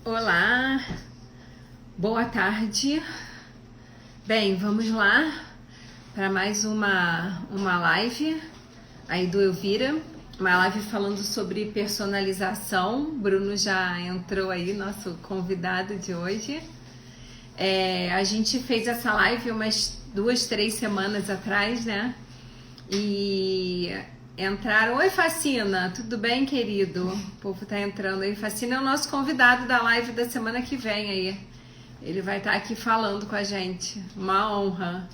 Olá, boa tarde. Bem, vamos lá para mais uma live aí do Elvira, uma live falando sobre personalização. Bruno já entrou aí, nosso convidado de hoje. A gente fez essa live umas 2, 3 semanas atrás, né? E entraram. Oi, Facina, tudo bem, querido? O povo tá entrando aí. Facina é o nosso convidado da live da semana que vem aí. Ele vai estar aqui falando com a gente. Uma honra.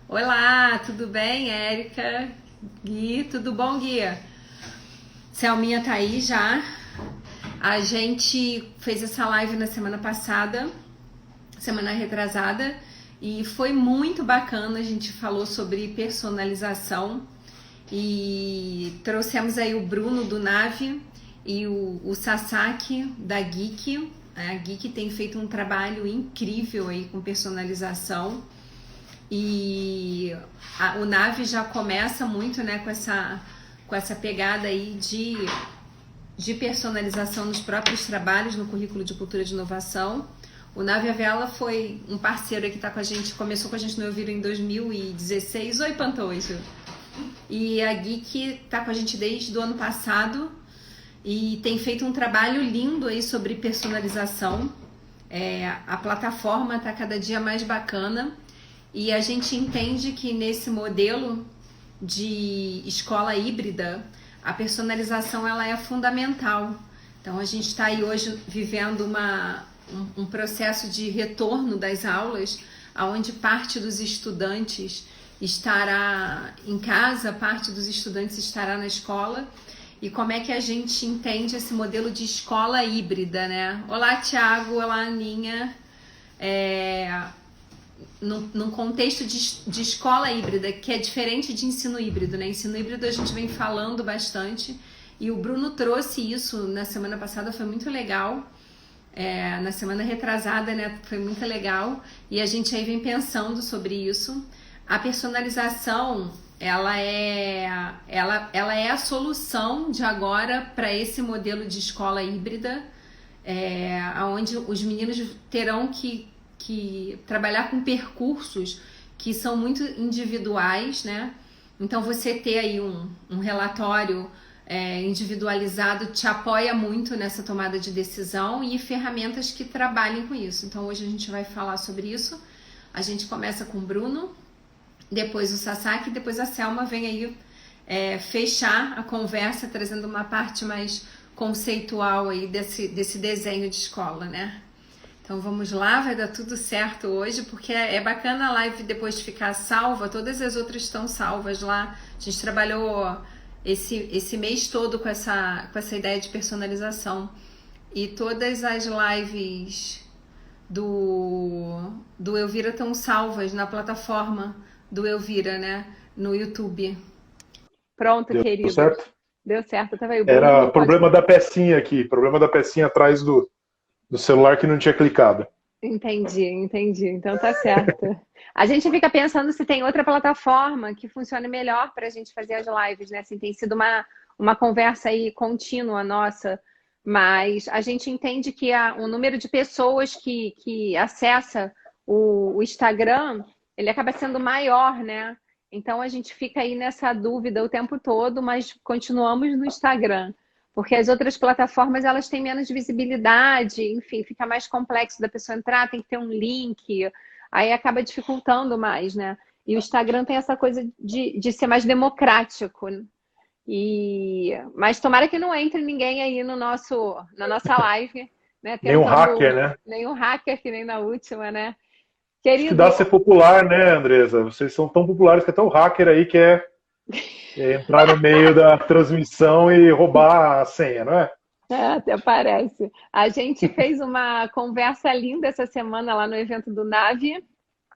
Olá, tudo bem, Érica? Gui, tudo bom, Gui? Selminha tá aí já. A gente fez essa live na semana passada, semana retrasada, e foi muito bacana. A gente falou sobre personalização e trouxemos aí o Bruno do Nave e o Sasaki da Geek. A Geek tem feito um trabalho incrível aí com personalização e o Nave já começa muito, né, com essa pegada aí de personalização nos próprios trabalhos no currículo de cultura de inovação. O Nave Avela foi um parceiro que está com a gente, começou com a gente no Elvira em 2016. Oi, Pantojo! E a Geek está com a gente desde o ano passado e tem feito um trabalho lindo aí sobre personalização. A plataforma está cada dia mais bacana e a gente entende que nesse modelo de escola híbrida a personalização ela é fundamental. Então a gente está aí hoje vivendo um processo de retorno das aulas, onde parte dos estudantes estará em casa, parte dos estudantes estará na escola. E como é que a gente entende esse modelo de escola híbrida, né? Olá, Thiago, olá, Aninha. Num contexto de escola híbrida, que é diferente de ensino híbrido, né? Ensino híbrido a gente vem falando bastante e o Bruno trouxe isso na semana passada, foi muito legal. Na semana retrasada, né? Foi muito legal e a gente aí vem pensando sobre isso. A personalização, ela é a solução de agora para esse modelo de escola híbrida, onde os meninos terão que trabalhar com percursos que são muito individuais, né? Então você ter aí um relatório individualizado te apoia muito nessa tomada de decisão e ferramentas que trabalhem com isso. Então hoje a gente vai falar sobre isso. A gente começa com o Bruno, depois o Sasaki, depois a Selma vem aí fechar a conversa, trazendo uma parte mais conceitual aí desse desenho de escola, né? Então vamos lá, vai dar tudo certo hoje, porque é bacana a live depois de ficar salva, todas as outras estão salvas lá. A gente trabalhou esse mês todo com essa ideia de personalização. E todas as lives do Elvira estão salvas na plataforma do Elvira, né? No YouTube. Pronto, Deu querido. certo? Deu certo, tava aí o Bruno. Era problema da pecinha aqui, problema da pecinha atrás do celular que não tinha clicado. Entendi. Então tá certo. A gente fica pensando se tem outra plataforma que funcione melhor para a gente fazer as lives, né? Assim, tem sido uma conversa aí contínua nossa, mas a gente entende que o número de pessoas que acessa o Instagram, ele acaba sendo maior, né? Então a gente fica aí nessa dúvida o tempo todo, mas continuamos no Instagram. Porque as outras plataformas, elas têm menos visibilidade, enfim, fica mais complexo da pessoa entrar, tem que ter um link, aí acaba dificultando mais, né? E o Instagram tem essa coisa de ser mais democrático. Mas tomara que não entre ninguém aí na nossa live, né? Nem um hacker, né? Nenhum hacker, que nem na última, né? Acho que dá a Querido, ser popular, né, Andressa? Vocês são tão populares que até o hacker aí quer entrar no meio da transmissão e roubar a senha, não é? até parece. A gente fez uma conversa linda essa semana lá no evento do Nave,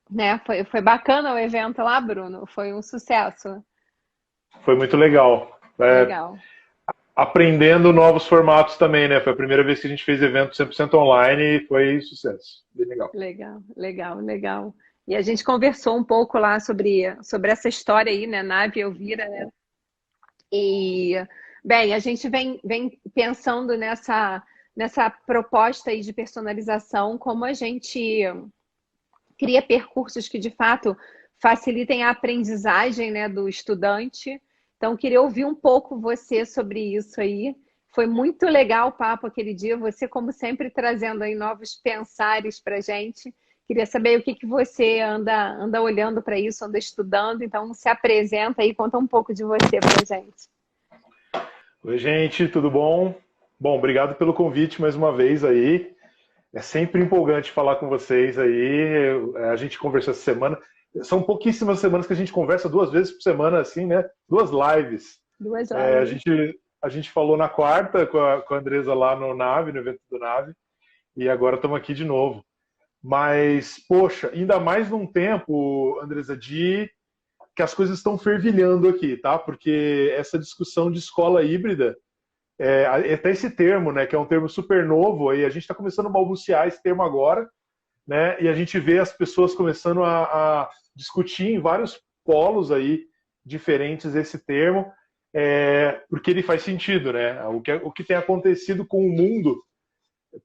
né? Foi bacana o evento lá, Bruno. Foi um sucesso. Foi muito legal. Legal, Aprendendo novos formatos também, né? Foi a primeira vez que a gente fez evento 100% online e foi sucesso. Bem legal. legal. E a gente conversou um pouco lá sobre essa história aí, né? Nave Elvira, né? E, bem, a gente vem pensando nessa proposta aí de personalização, como a gente cria percursos que, de fato, facilitem a aprendizagem, né, do estudante. Então, queria ouvir um pouco você sobre isso aí. Foi muito legal o papo aquele dia, você, como sempre, trazendo aí novos pensares para a gente. Queria saber o que você anda olhando para isso, anda estudando. Então, se apresenta aí, conta um pouco de você para a gente. Oi, gente, tudo bom? Bom, obrigado pelo convite mais uma vez aí. É sempre empolgante falar com vocês aí. A gente conversou essa semana. São pouquíssimas semanas que a gente conversa 2 vezes por semana, assim, né? 2 lives. 2 horas. A gente falou na quarta com a Andresa lá no Nave, no evento do Nave, e agora estamos aqui de novo. Mas, poxa, ainda mais num tempo, Andresa, de que as coisas estão fervilhando aqui, tá? Porque essa discussão de escola híbrida, até esse termo, né, que é um termo super novo, aí a gente está começando a balbuciar esse termo agora, né? E a gente vê as pessoas começando a discutir em vários polos aí diferentes esse termo, porque ele faz sentido, né? O que tem acontecido com o mundo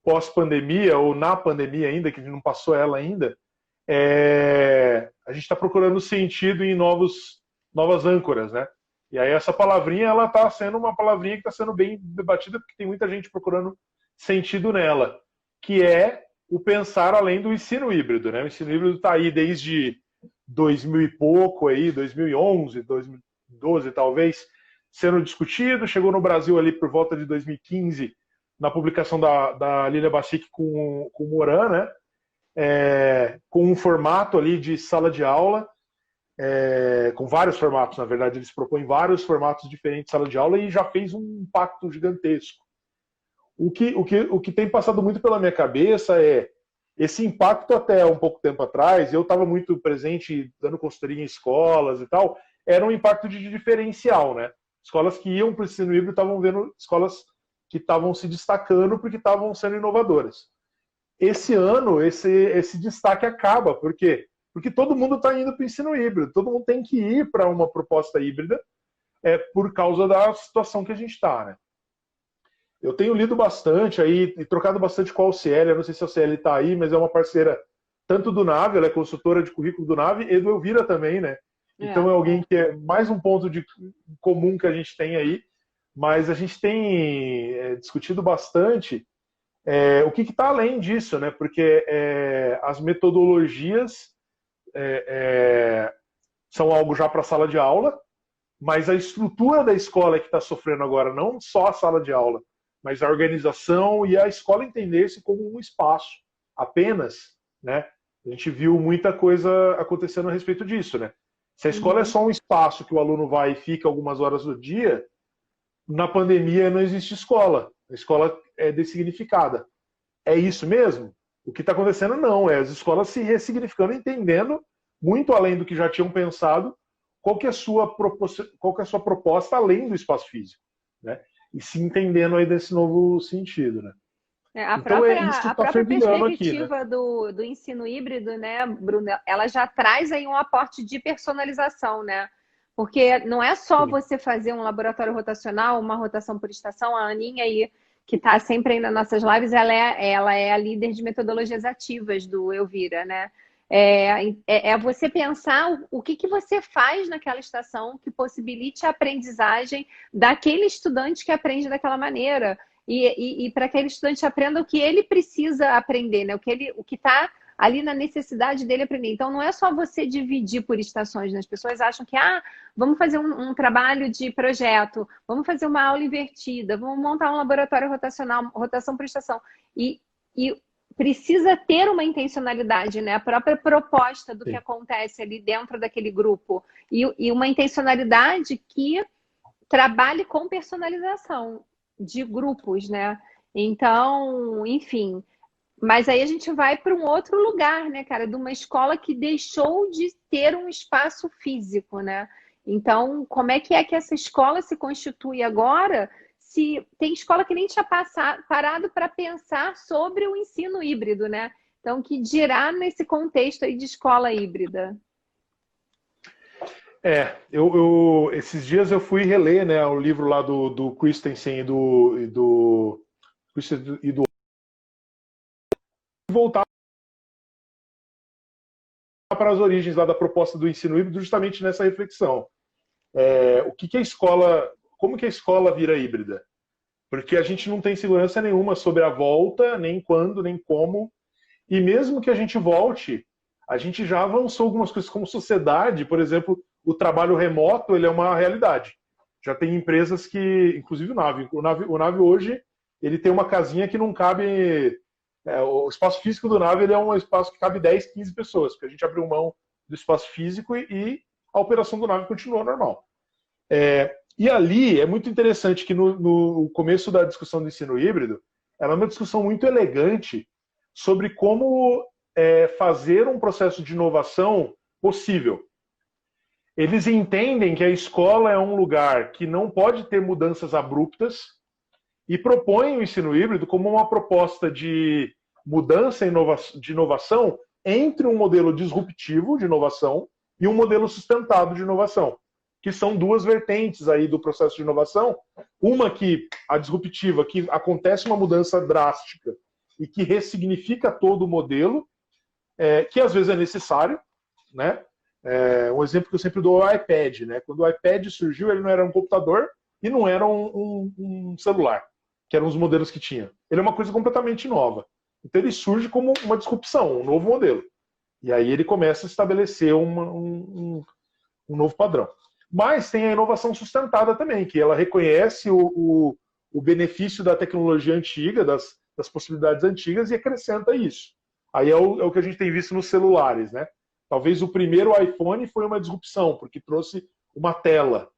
pós-pandemia, ou na pandemia ainda, que não passou ela ainda, a gente está procurando sentido em novas âncoras, né? E aí essa palavrinha, ela está sendo uma palavrinha que está sendo bem debatida, porque tem muita gente procurando sentido nela, que é o pensar além do ensino híbrido, né? O ensino híbrido está aí desde 2000 e pouco, aí, 2011, 2012 talvez, sendo discutido, chegou no Brasil ali por volta de 2015, na publicação da Lilia Bacic com o Moran, né? Com um formato ali de sala de aula, com vários formatos, na verdade, eles propõem vários formatos diferentes de sala de aula e já fez um impacto gigantesco. O que tem passado muito pela minha cabeça é esse impacto até um pouco tempo atrás, eu estava muito presente dando consultoria em escolas e tal, era um impacto de diferencial, né? Escolas que iam para o ensino híbrido estavam vendo escolas que estavam se destacando porque estavam sendo inovadoras. Esse ano, esse destaque acaba. Por quê? Porque todo mundo está indo para o ensino híbrido, todo mundo tem que ir para uma proposta híbrida por causa da situação que a gente está, né? Eu tenho lido bastante aí e trocado bastante com a Alciele, eu não sei se a Alciele está aí, mas é uma parceira tanto do Nave, ela é consultora de currículo do Nave, e do Elvira também, né? Então é alguém que é mais um ponto de comum que a gente tem aí, mas a gente tem discutido bastante o que está além disso, né? Porque as metodologias são algo já para a sala de aula, mas a estrutura da escola é que está sofrendo agora, não só a sala de aula, mas a organização e a escola entender-se como um espaço apenas, né? A gente viu muita coisa acontecendo a respeito disso, né? Se a escola é só um espaço que o aluno vai e fica algumas horas do dia, na pandemia não existe escola. A escola é dessignificada. É isso mesmo? O que está acontecendo não, as escolas se ressignificando, entendendo, muito além do que já tinham pensado, qual que é a sua proposta além do espaço físico, né? E se entendendo aí desse novo sentido, né? A então própria perspectiva aqui, né? do ensino híbrido, né, Bruno, ela já traz aí um aporte de personalização, né? Porque não é só você fazer um laboratório rotacional, uma rotação por estação. A Aninha aí, que está sempre aí nas nossas lives, ela é a líder de metodologias ativas do Elvira, né? Você pensar o que você faz naquela estação que possibilite a aprendizagem daquele estudante que aprende daquela maneira. E para que aquele estudante aprenda o que ele precisa aprender, né? O que está ali na necessidade dele aprender. Então, não é só você dividir por estações, né? As pessoas acham que, vamos fazer um trabalho de projeto, vamos fazer uma aula invertida, vamos montar um laboratório rotacional, rotação por estação. E precisa ter uma intencionalidade, né? A própria proposta do que acontece ali dentro daquele grupo. E uma intencionalidade que trabalhe com personalização de grupos, né? Então, enfim. Mas aí a gente vai para um outro lugar, né, cara? De uma escola que deixou de ter um espaço físico, né? Então, como é que essa escola se constitui agora? Se tem escola que nem tinha parado para pensar sobre o ensino híbrido, né? Então, que dirá nesse contexto aí de escola híbrida? Esses dias eu fui reler, né, o livro lá do Christensen e do e do voltar para as origens lá da proposta do ensino híbrido, justamente nessa reflexão. O que a escola, como que a escola vira híbrida? Porque a gente não tem segurança nenhuma sobre a volta, nem quando, nem como. E mesmo que a gente volte, a gente já avançou algumas coisas como sociedade. Por exemplo, o trabalho remoto, ele é uma realidade. Já tem empresas que, inclusive o Nave hoje, ele tem uma casinha que não cabe... o espaço físico do Nave, ele é um espaço que cabe 10, 15 pessoas, porque a gente abriu mão do espaço físico e a operação do Nave continua normal. E ali é muito interessante que no começo da discussão do ensino híbrido, ela é uma discussão muito elegante sobre como fazer um processo de inovação possível. Eles entendem que a escola é um lugar que não pode ter mudanças abruptas e propõem o ensino híbrido como uma proposta de mudança de inovação entre um modelo disruptivo de inovação e um modelo sustentado de inovação, que são duas vertentes aí do processo de inovação. Uma que, a disruptiva, que acontece uma mudança drástica e que ressignifica todo o modelo, que às vezes é necessário, né? Um exemplo que eu sempre dou é o iPad, né? Quando o iPad surgiu, ele não era um computador e não era um celular, que eram os modelos que tinha. Ele é uma coisa completamente nova. Então ele surge como uma disrupção, um novo modelo. E aí ele começa a estabelecer um novo padrão. Mas tem a inovação sustentada também, que ela reconhece o benefício da tecnologia antiga, das possibilidades antigas, e acrescenta isso. Aí é o que a gente tem visto nos celulares, né? Talvez o primeiro iPhone foi uma disrupção, porque trouxe uma tela.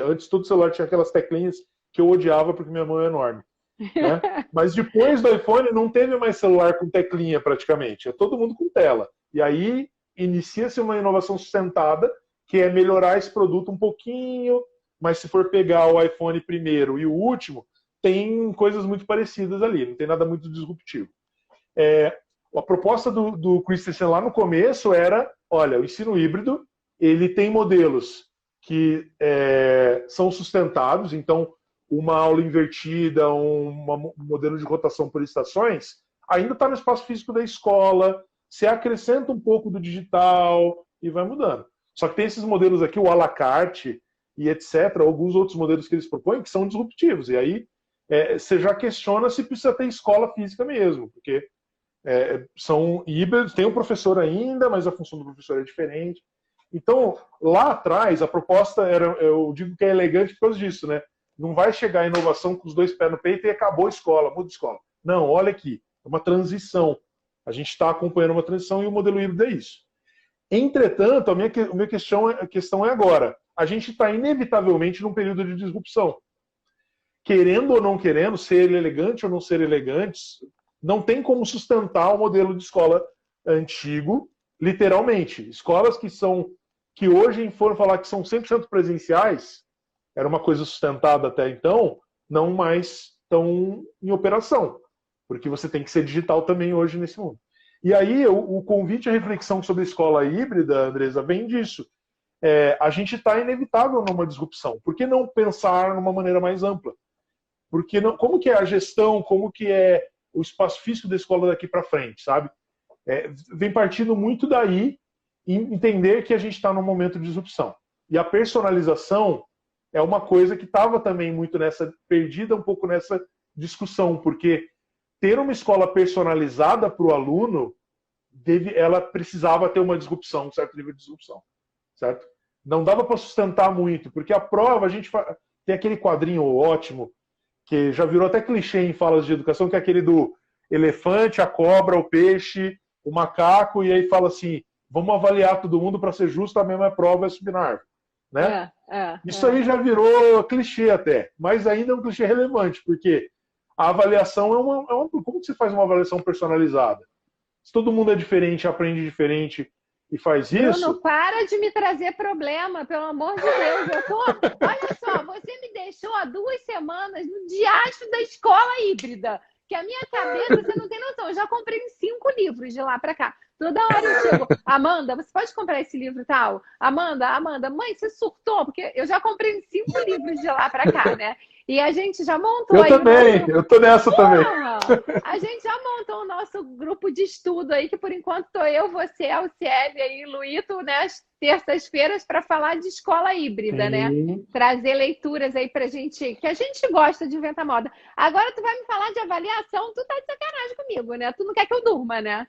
Antes todo celular tinha aquelas teclinhas que eu odiava porque minha mão é enorme. Né? Mas depois do iPhone não teve mais celular com teclinha praticamente. É todo mundo com tela. E aí inicia-se uma inovação sustentada, que é melhorar esse produto um pouquinho, mas se for pegar o iPhone primeiro e o último, tem coisas muito parecidas ali, não tem nada muito disruptivo. A proposta do Christensen lá no começo era, olha, o ensino híbrido, ele tem modelos que são sustentados, então uma aula invertida, um modelo de rotação por estações, ainda está no espaço físico da escola, se acrescenta um pouco do digital e vai mudando. Só que tem esses modelos aqui, o à la carte e etc., alguns outros modelos que eles propõem que são disruptivos. E aí você já questiona se precisa ter escola física mesmo, porque são híbridos, tem o professor ainda, mas a função do professor é diferente. Então, lá atrás, a proposta eu digo que é elegante por causa disso, né? Não vai chegar a inovação com os dois pés no peito e acabou a escola, muda a escola. Não, olha aqui, é uma transição. A gente está acompanhando uma transição e o modelo híbrido é isso. Entretanto, a minha questão é agora. A gente está inevitavelmente num período de disrupção. Querendo ou não querendo, ser elegante ou não ser elegante, não tem como sustentar o modelo de escola antigo, literalmente. Escolas que hoje foram falar que são 100% presenciais, era uma coisa sustentada até então, não mais estão em operação, porque você tem que ser digital também hoje nesse mundo. E aí o convite à reflexão sobre a escola híbrida, Andresa, vem disso. A gente está inevitável numa disrupção. Por que não pensar numa maneira mais ampla? Porque não, como que é a gestão, como que é o espaço físico da escola daqui para frente, sabe? Vem partindo muito daí em entender que a gente está num momento de disrupção. E a personalização é uma coisa que estava também muito perdida um pouco nessa discussão, porque ter uma escola personalizada para o aluno, ela precisava ter uma disrupção, um certo nível de disrupção, certo? Não dava para sustentar muito, porque a prova, a gente tem aquele quadrinho ótimo, que já virou até clichê em falas de educação, que é aquele do elefante, a cobra, o peixe, o macaco, e aí fala assim, vamos avaliar todo mundo para ser justo, a mesma prova é subir na árvore. Né? Isso aí já virou clichê até, mas ainda é um clichê relevante, porque a avaliação como que você faz uma avaliação personalizada? Se todo mundo é diferente, aprende diferente e faz isso... Bruno, para de me trazer problema, pelo amor de Deus. Olha só, você me deixou há 2 semanas no diacho da escola híbrida, que a minha cabeça, você não tem noção, eu já comprei 5 livros de lá para cá. Toda hora eu chego, Amanda, você pode comprar esse livro tal? Amanda, mãe, você surtou? Porque eu já comprei 5 livros de lá para cá, né? E a gente já montou Eu aí também, eu tô nessa também. A gente já montou o nosso grupo de estudo aí, que por enquanto tô eu, você, Alciele aí, Luíto, né, às terças-feiras para falar de escola híbrida, né? Sim. Trazer leituras aí pra gente, que a gente gosta de inventar moda. Agora tu vai me falar de avaliação, tu tá de sacanagem comigo, né? Tu não quer que eu durma, né?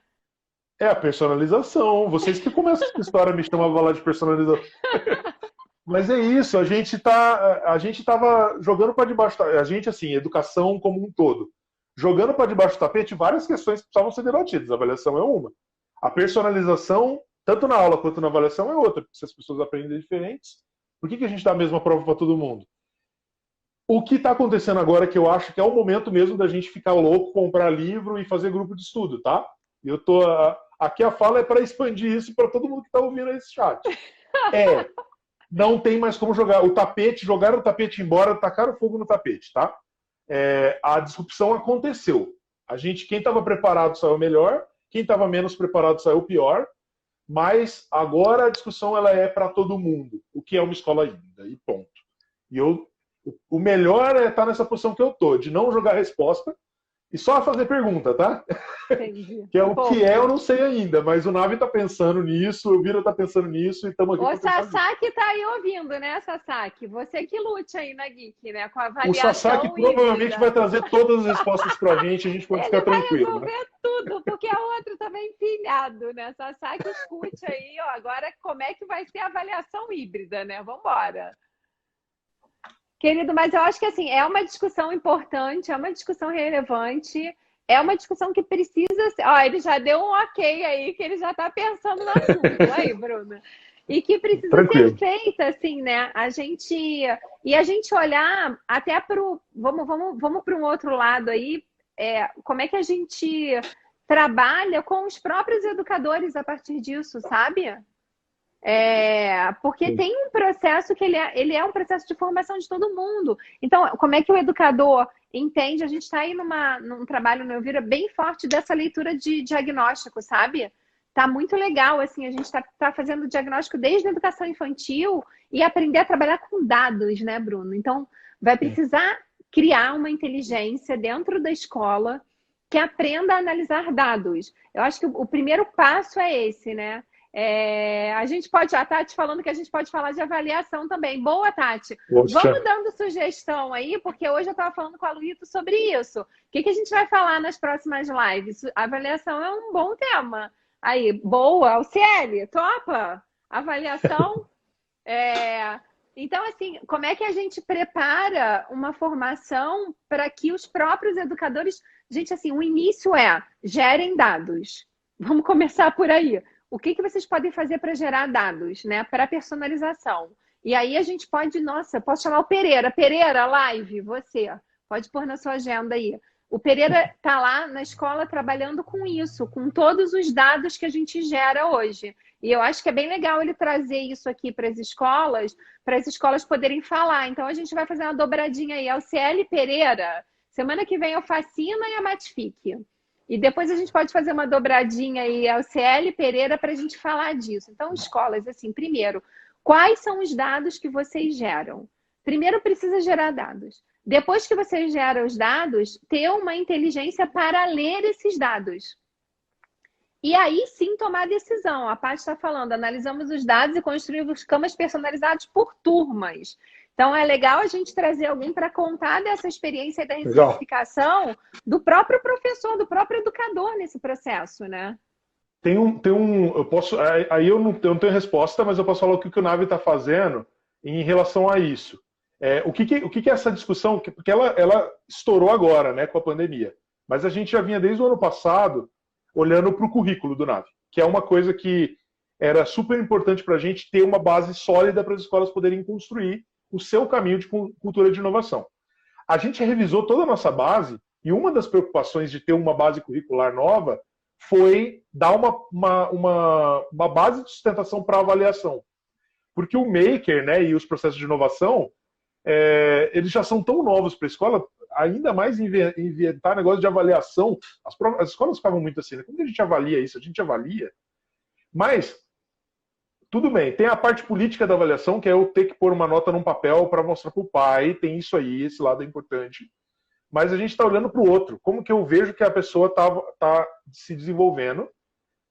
É a personalização. Vocês que começam essa história me chamavam lá de personalização. Mas é isso, a gente tava jogando para debaixo, a gente assim, educação como um todo, jogando para debaixo do tapete várias questões que precisavam ser debatidas. A avaliação é uma. A personalização, tanto na aula quanto na avaliação, é outra, porque se as pessoas aprendem diferentes, por que a gente dá a mesma prova para todo mundo? O que está acontecendo agora, que eu acho que é o momento mesmo da gente ficar louco, comprar livro e fazer grupo de estudo, tá? Eu tô aqui a fala é para expandir isso para todo mundo que está ouvindo esse chat. Não tem mais como jogar o tapete, jogaram o tapete embora, tacaram fogo no tapete, tá? A disrupção aconteceu. Quem estava preparado saiu melhor, quem estava menos preparado saiu pior, mas agora a discussão ela é para todo mundo, o que é uma escola híbrida, e ponto. E o melhor é estar nessa posição que eu tô, de não jogar resposta e só fazer pergunta, tá? Entendi. Que é o que eu não sei ainda, mas o Navi tá pensando nisso, o Vira tá pensando nisso e estamos aqui. O Sasaki tá aí ouvindo, né, Sasaki? Você que lute aí na Geek, né? Com a O avaliação Sasaki provavelmente híbrida. vai trazer todas as respostas pra gente, a gente pode ficar tranquilo. Ele vai resolver tudo, porque a outra também empilhado, né? Sasaki, escute aí, ó, agora como é que vai ser a avaliação híbrida, né? Vambora. Querido, mas eu acho que assim, é uma discussão importante, é uma discussão relevante, é uma discussão que precisa ser. Ó, ele já deu um ok aí, que ele já está pensando no assunto. Aí, Bruna. E que precisa Tranquilo. ser feita, assim, né? A gente olhar até para o. Vamos para um outro lado aí, como é que a gente trabalha com os próprios educadores a partir disso, sabe? Porque tem um processo que ele é um processo de formação de todo mundo. Então, como é que o educador entende? A gente está aí num trabalho no Elvira bem forte dessa leitura de diagnóstico, sabe? Tá muito legal, assim, a gente tá fazendo diagnóstico desde a educação infantil e aprender a trabalhar com dados, né, Bruno? Então, vai precisar criar uma inteligência dentro da escola que aprenda a analisar dados. Eu acho que o primeiro passo é esse, né? A gente pode, a Tati falando que a gente pode falar de avaliação também. Boa, Tati. Vamos dando sugestão aí, porque hoje eu estava falando com a Luíto sobre isso. O que a gente vai falar nas próximas lives? A avaliação é um bom tema. Aí, boa. Alciele, topa? Avaliação? Então, assim, como é que a gente prepara uma formação para que os próprios educadores... Gente, assim, o início gerem dados. Vamos começar por aí. O que vocês podem fazer para gerar dados, né? Para personalização. E aí a gente pode, nossa, posso chamar o Pereira. Pereira, live, você. Pode pôr na sua agenda aí. O Pereira está lá na escola trabalhando com isso, com todos os dados que a gente gera hoje. E eu acho que é bem legal ele trazer isso aqui para as escolas poderem falar. Então a gente vai fazer uma dobradinha aí. Alciele Pereira. Semana que vem eu Facina e a Matfic. E depois a gente pode fazer uma dobradinha aí ao CL Pereira para a gente falar disso. Então, escolas, assim, primeiro, quais são os dados que vocês geram? Primeiro precisa gerar dados. Depois que você gera os dados, ter uma inteligência para ler esses dados. E aí sim tomar a decisão. A Paty está falando, analisamos os dados e construímos camas personalizados por turmas. Então, é legal a gente trazer alguém para contar dessa experiência da ressignificação do próprio professor, do próprio educador nesse processo, né? Eu posso, aí eu não tenho resposta, mas eu posso falar o que o Navi está fazendo em relação a isso. O que é essa discussão? Porque ela estourou agora, né, com a pandemia. Mas a gente já vinha desde o ano passado olhando para o currículo do Navi, que é uma coisa que era super importante para a gente ter uma base sólida para as escolas poderem construir o seu caminho de cultura de inovação. A gente revisou toda a nossa base e uma das preocupações de ter uma base curricular nova foi dar uma base de sustentação para avaliação. Porque o Maker, né, e os processos de inovação, eles já são tão novos para a escola, ainda mais inventar negócio de avaliação. As escolas ficavam muito assim, né? Como que a gente avalia isso? A gente avalia. Mas tudo bem, tem a parte política da avaliação, que é eu ter que pôr uma nota num papel para mostrar para o pai, tem isso aí, esse lado é importante. Mas a gente está olhando para o outro. Como que eu vejo que a pessoa está se desenvolvendo?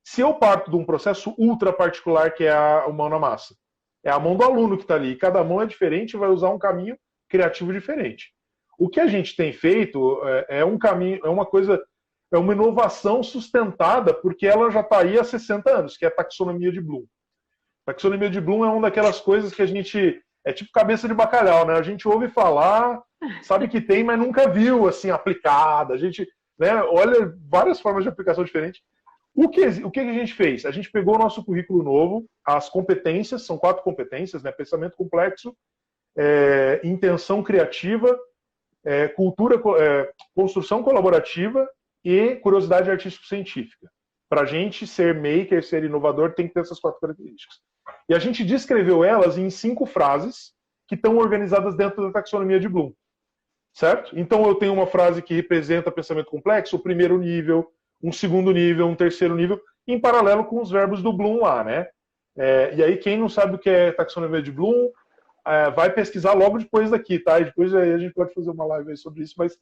Se eu parto de um processo ultra particular, que é a mão na massa, é a mão do aluno que está ali. Cada mão é diferente e vai usar um caminho criativo diferente. O que a gente tem feito é um caminho, é uma coisa, é uma inovação sustentada, porque ela já está aí há 60 anos, que é a taxonomia de Bloom. A taxonomia de Bloom é uma daquelas coisas que a gente... É tipo cabeça de bacalhau, né? A gente ouve falar, sabe que tem, mas nunca viu, assim, aplicada. A gente, né, olha várias formas de aplicação diferentes. O que a gente fez? A gente pegou o nosso currículo novo, as competências, são 4 competências, né? Pensamento complexo, intenção criativa, construção colaborativa e curiosidade artístico-científica. Para a gente ser maker, ser inovador, tem que ter essas 4 características. E a gente descreveu elas em 5 frases que estão organizadas dentro da taxonomia de Bloom. Certo? Então eu tenho uma frase que representa pensamento complexo, o primeiro nível, um segundo nível, um terceiro nível, em paralelo com os verbos do Bloom lá, né? E aí quem não sabe o que é taxonomia de Bloom, vai pesquisar logo depois daqui, tá? E depois aí a gente pode fazer uma live aí sobre isso, mas...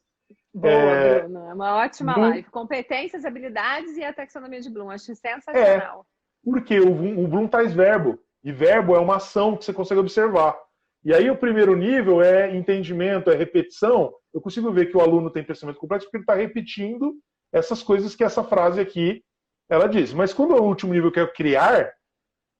Boa, Bruno. É uma ótima live. Competências, habilidades e a taxonomia de Bloom. Acho sensacional. Porque o Bloom traz verbo. E verbo é uma ação que você consegue observar. E aí o primeiro nível é entendimento, é repetição. Eu consigo ver que o aluno tem pensamento complexo porque ele está repetindo essas coisas que essa frase aqui ela diz. Mas quando é o último nível, que é criar,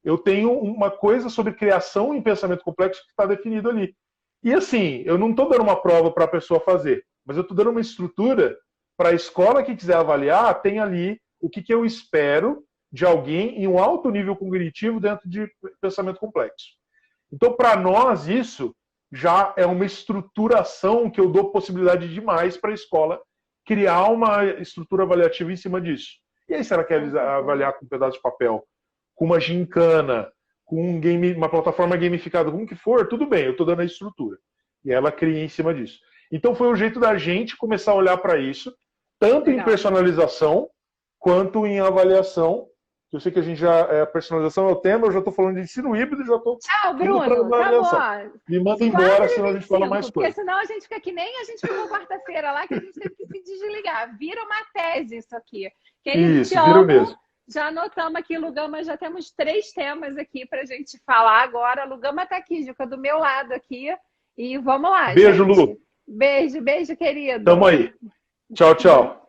eu tenho uma coisa sobre criação em pensamento complexo que está definido ali. E assim, eu não estou dando uma prova para a pessoa fazer, mas eu estou dando uma estrutura para a escola que quiser avaliar, tem ali o que eu espero de alguém em um alto nível cognitivo dentro de pensamento complexo. Então, para nós, isso já é uma estruturação que eu dou possibilidade demais para a escola criar uma estrutura avaliativa em cima disso. E aí, se ela quer avaliar com um pedaço de papel, com uma gincana, com uma plataforma gamificada, como que for, tudo bem, eu estou dando a estrutura. E ela cria em cima disso. Então, foi o jeito da gente começar a olhar para isso, tanto em personalização, quanto em avaliação. Eu sei que a gente já... personalização é o tema, eu já estou falando de ensino híbrido, já estou... Tchau, Bruno. Me manda embora, senão a gente fala mais coisa. Porque senão a gente fica que nem a gente ficou quarta-feira lá, que a gente teve que se desligar. Vira uma tese isso aqui. Isso, vira mesmo. Já anotamos aqui, Lugama, já temos 3 temas aqui para a gente falar agora. Lugama está aqui, Juca, do meu lado aqui. E vamos lá, beijo, gente. Lu. Beijo, querido. Tamo aí. Tchau, tchau.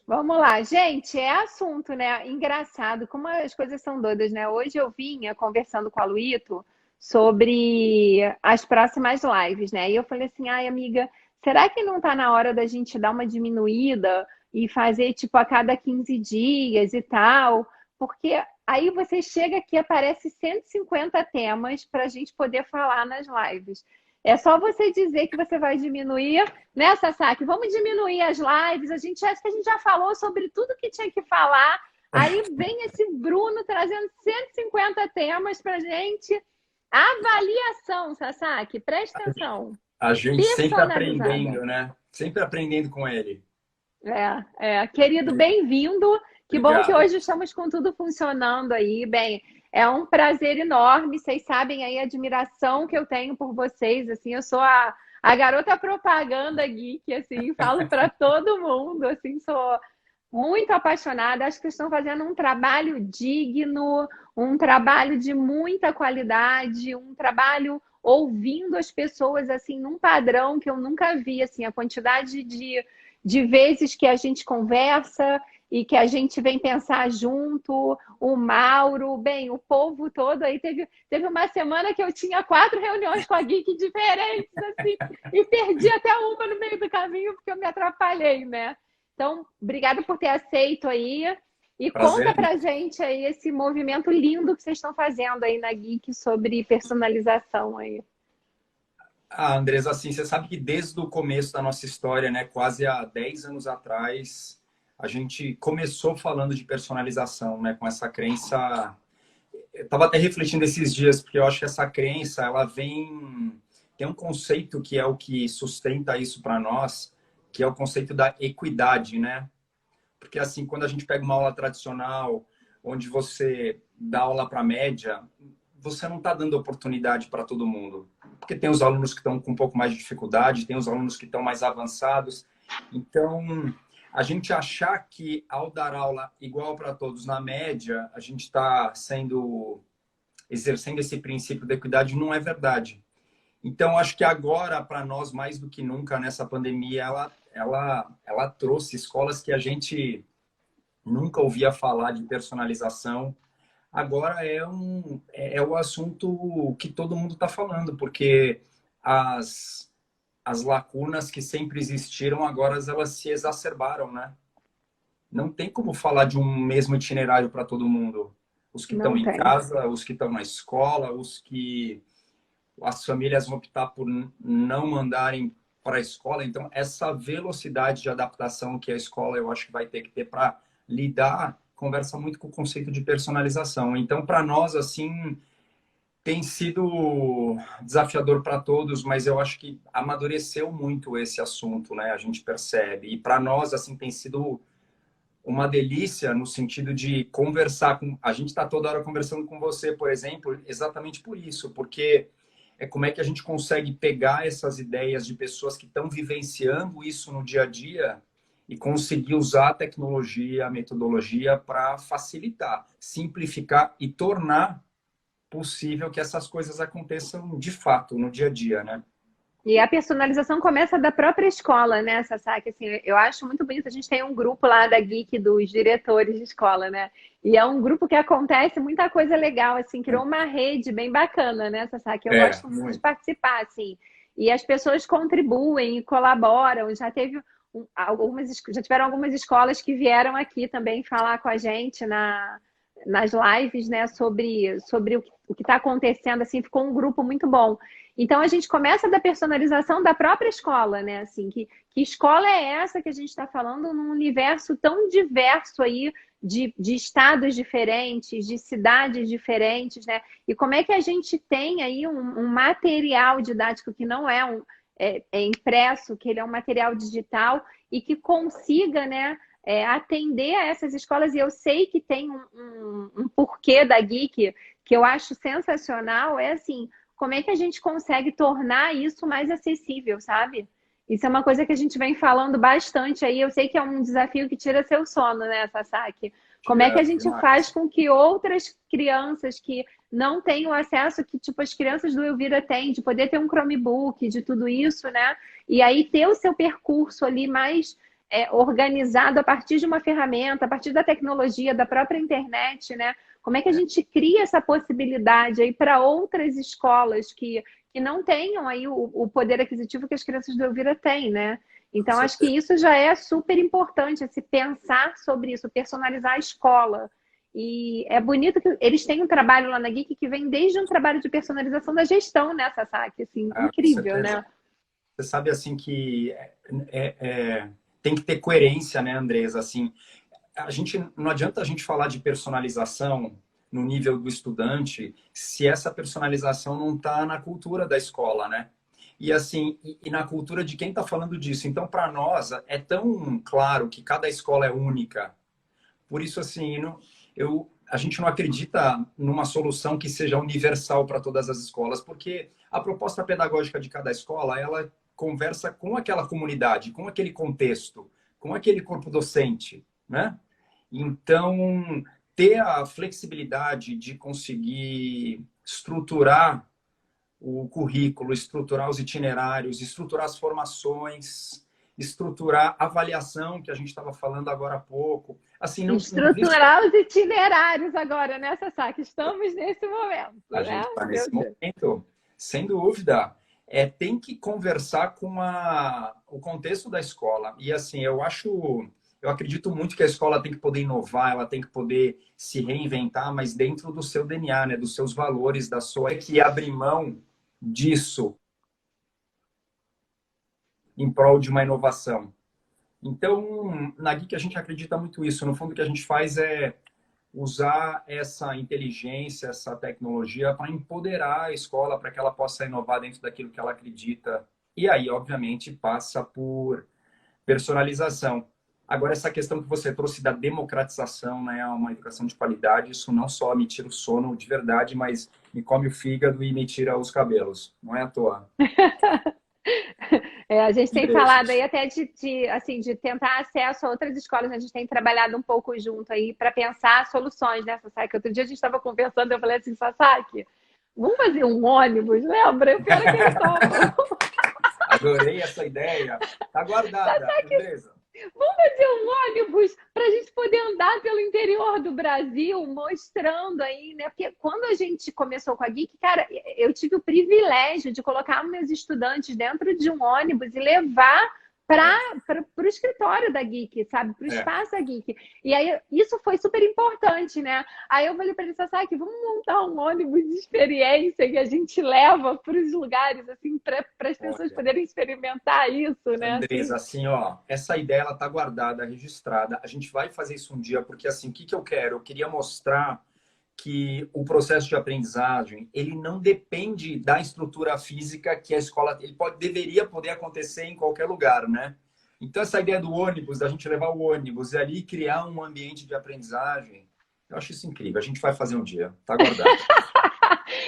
Vamos lá, gente, é assunto, né? Engraçado, como as coisas são doidas, né? Hoje eu vinha conversando com a Luíto sobre as próximas lives, né? E eu falei assim, ai, amiga, será que não tá na hora da gente dar uma diminuída e fazer, tipo, a cada 15 dias e tal? Porque aí você chega aqui, aparece 150 temas para a gente poder falar nas lives. É só você dizer que você vai diminuir, né, Sasaki? Vamos diminuir as lives. Acho que a gente já falou sobre tudo que tinha que falar. Aí vem esse Bruno trazendo 150 temas pra gente. Avaliação, Sasaki, presta atenção. A gente sempre aprendendo, né? Sempre aprendendo com ele. Querido, bem-vindo. Que bom que hoje estamos com tudo funcionando aí. Bem, é um prazer enorme. Vocês sabem aí a admiração que eu tenho por vocês. Assim, eu sou a garota propaganda geek, assim, falo para todo mundo. Assim, sou muito apaixonada. Acho que vocês estão fazendo um trabalho digno, um trabalho de muita qualidade, um trabalho ouvindo as pessoas assim num padrão que eu nunca vi. Assim, a quantidade de vezes que a gente conversa e que a gente vem pensar junto, o Mauro, bem, o povo todo aí. Teve uma semana que eu tinha 4 reuniões com a Geek diferentes, assim, e perdi até uma no meio do caminho, porque eu me atrapalhei, né? Então, obrigada por ter aceito aí. E conta pra gente aí esse movimento lindo que vocês estão fazendo aí na Geek sobre personalização aí. Andresa, assim, você sabe que desde o começo da nossa história, né, quase há 10 anos atrás, a gente começou falando de personalização, né, com essa crença. Eu estava até refletindo esses dias, porque eu acho que essa crença, ela tem um conceito que é o que sustenta isso para nós, que é o conceito da equidade, né? Porque assim, quando a gente pega uma aula tradicional, onde você dá aula para média, você não está dando oportunidade para todo mundo. Porque tem os alunos que estão com um pouco mais de dificuldade, tem os alunos que estão mais avançados. Então, a gente achar que ao dar aula igual para todos na média, a gente está exercendo esse princípio da equidade, não é verdade. Então, acho que agora, para nós, mais do que nunca, nessa pandemia, ela trouxe escolas que a gente nunca ouvia falar de personalização. Agora é o assunto que todo mundo está falando, porque as lacunas que sempre existiram, agora elas se exacerbaram, né? Não tem como falar de um mesmo itinerário para todo mundo. Os que estão em casa, os que estão na escola, as famílias vão optar por não mandarem para a escola. Então, essa velocidade de adaptação que a escola, eu acho que vai ter que ter para lidar, conversa muito com o conceito de personalização. Então, para nós, assim, tem sido desafiador para todos, mas eu acho que amadureceu muito esse assunto, né? A gente percebe. E para nós, assim, tem sido uma delícia no sentido de conversar com... A gente está toda hora conversando com você, por exemplo, exatamente por isso, porque é como é que a gente consegue pegar essas ideias de pessoas que estão vivenciando isso no dia a dia e conseguir usar a tecnologia, a metodologia para facilitar, simplificar e tornar possível que essas coisas aconteçam de fato no dia a dia, né? E a personalização começa da própria escola, né, Sasaki? Assim, eu acho muito bonito. A gente tem um grupo lá da Geek dos diretores de escola, né? E é um grupo que acontece muita coisa legal, assim, criou uma rede bem bacana, né, Sasaki? Eu gosto muito de participar, assim. E as pessoas contribuem e colaboram. Já tiveram algumas escolas que vieram aqui também falar com a gente nas lives, né, sobre o que está acontecendo, assim, ficou um grupo muito bom. Então, a gente começa da personalização da própria escola, né? Assim, que escola é essa que a gente está falando num universo tão diverso aí de estados diferentes, de cidades diferentes, né? E como é que a gente tem aí um material didático que não é impresso, que ele é um material digital e que consiga, né, atender a essas escolas. E eu sei que tem um porquê da Geek que eu acho sensacional, é assim... Como é que a gente consegue tornar isso mais acessível, sabe? Isso é uma coisa que a gente vem falando bastante aí. Eu sei que é um desafio que tira seu sono, né, Sasaki? Como é que a gente faz com que outras crianças que não têm o acesso que, tipo, as crianças do Elvira têm, de poder ter um Chromebook, de tudo isso, né? E aí ter o seu percurso ali mais organizado a partir de uma ferramenta, a partir da tecnologia, da própria internet, né? Como é que a gente cria essa possibilidade aí para outras escolas que não tenham aí o poder aquisitivo que as crianças do Elvira têm, né? Então, acho que isso já é super importante, se pensar sobre isso, personalizar a escola. E é bonito que eles têm um trabalho lá na Geek que vem desde um trabalho de personalização da gestão, né, Sasaki? Assim, incrível, né? Você sabe, assim, que tem que ter coerência, né, Andresa? Assim, não adianta a gente falar de personalização no nível do estudante se essa personalização não está na cultura da escola, né? E assim, e na cultura de quem está falando disso. Então, para nós, é tão claro que cada escola é única. Por isso, assim, a gente não acredita numa solução que seja universal para todas as escolas, porque a proposta pedagógica de cada escola, ela conversa com aquela comunidade, com aquele contexto, com aquele corpo docente, né? Então, ter a flexibilidade de conseguir estruturar o currículo, estruturar os itinerários, estruturar as formações, estruturar a avaliação, que a gente estava falando agora há pouco. Assim, estruturar os itinerários agora, né, Sasaki? Estamos nesse momento. A gente está nesse momento, sem dúvida. Tem que conversar com o contexto da escola. E assim, eu acredito muito que a escola tem que poder inovar, ela tem que poder se reinventar, mas dentro do seu DNA, né, dos seus valores, da sua... que abrir mão disso em prol de uma inovação. Então, na Geek a gente acredita muito isso. No fundo, o que a gente faz é usar essa inteligência, essa tecnologia para empoderar a escola, para que ela possa inovar dentro daquilo que ela acredita. E aí, obviamente, passa por personalização. Agora, essa questão que você trouxe da democratização, né, uma educação de qualidade, isso não só me tira o sono de verdade, mas me come o fígado e me tira os cabelos. Não é à toa. A gente tem Andressa. falado aí até assim, de tentar acesso a outras escolas, a gente tem trabalhado um pouco junto aí para pensar soluções, né, Sasaki? Outro dia a gente estava conversando, eu falei assim, Sasaki, vamos fazer um ônibus, lembra? Eu quero que ele topa. Adorei essa ideia. Tá guardada, beleza. Vamos fazer um ônibus para a gente poder andar pelo interior do Brasil, mostrando aí, né? Porque quando a gente começou com a Geek, cara, eu tive o privilégio de colocar meus estudantes dentro de um ônibus e levar para o escritório da Geek, sabe? Para o espaço da Geek. E aí, isso foi super importante, né? Aí eu falei para ele, Sasaki, vamos montar um ônibus de experiência que a gente leva para os lugares, assim, para as pessoas poderem experimentar isso, né? Andressa, assim, ó, essa ideia, ela tá guardada, registrada. A gente vai fazer isso um dia, porque, assim, o que eu quero? Eu queria mostrar que o processo de aprendizagem, ele não depende da estrutura física que a escola... deveria poder acontecer em qualquer lugar, né? Então, essa ideia do ônibus, da gente levar o ônibus e ali criar um ambiente de aprendizagem, eu acho isso incrível. A gente vai fazer um dia, tá guardado.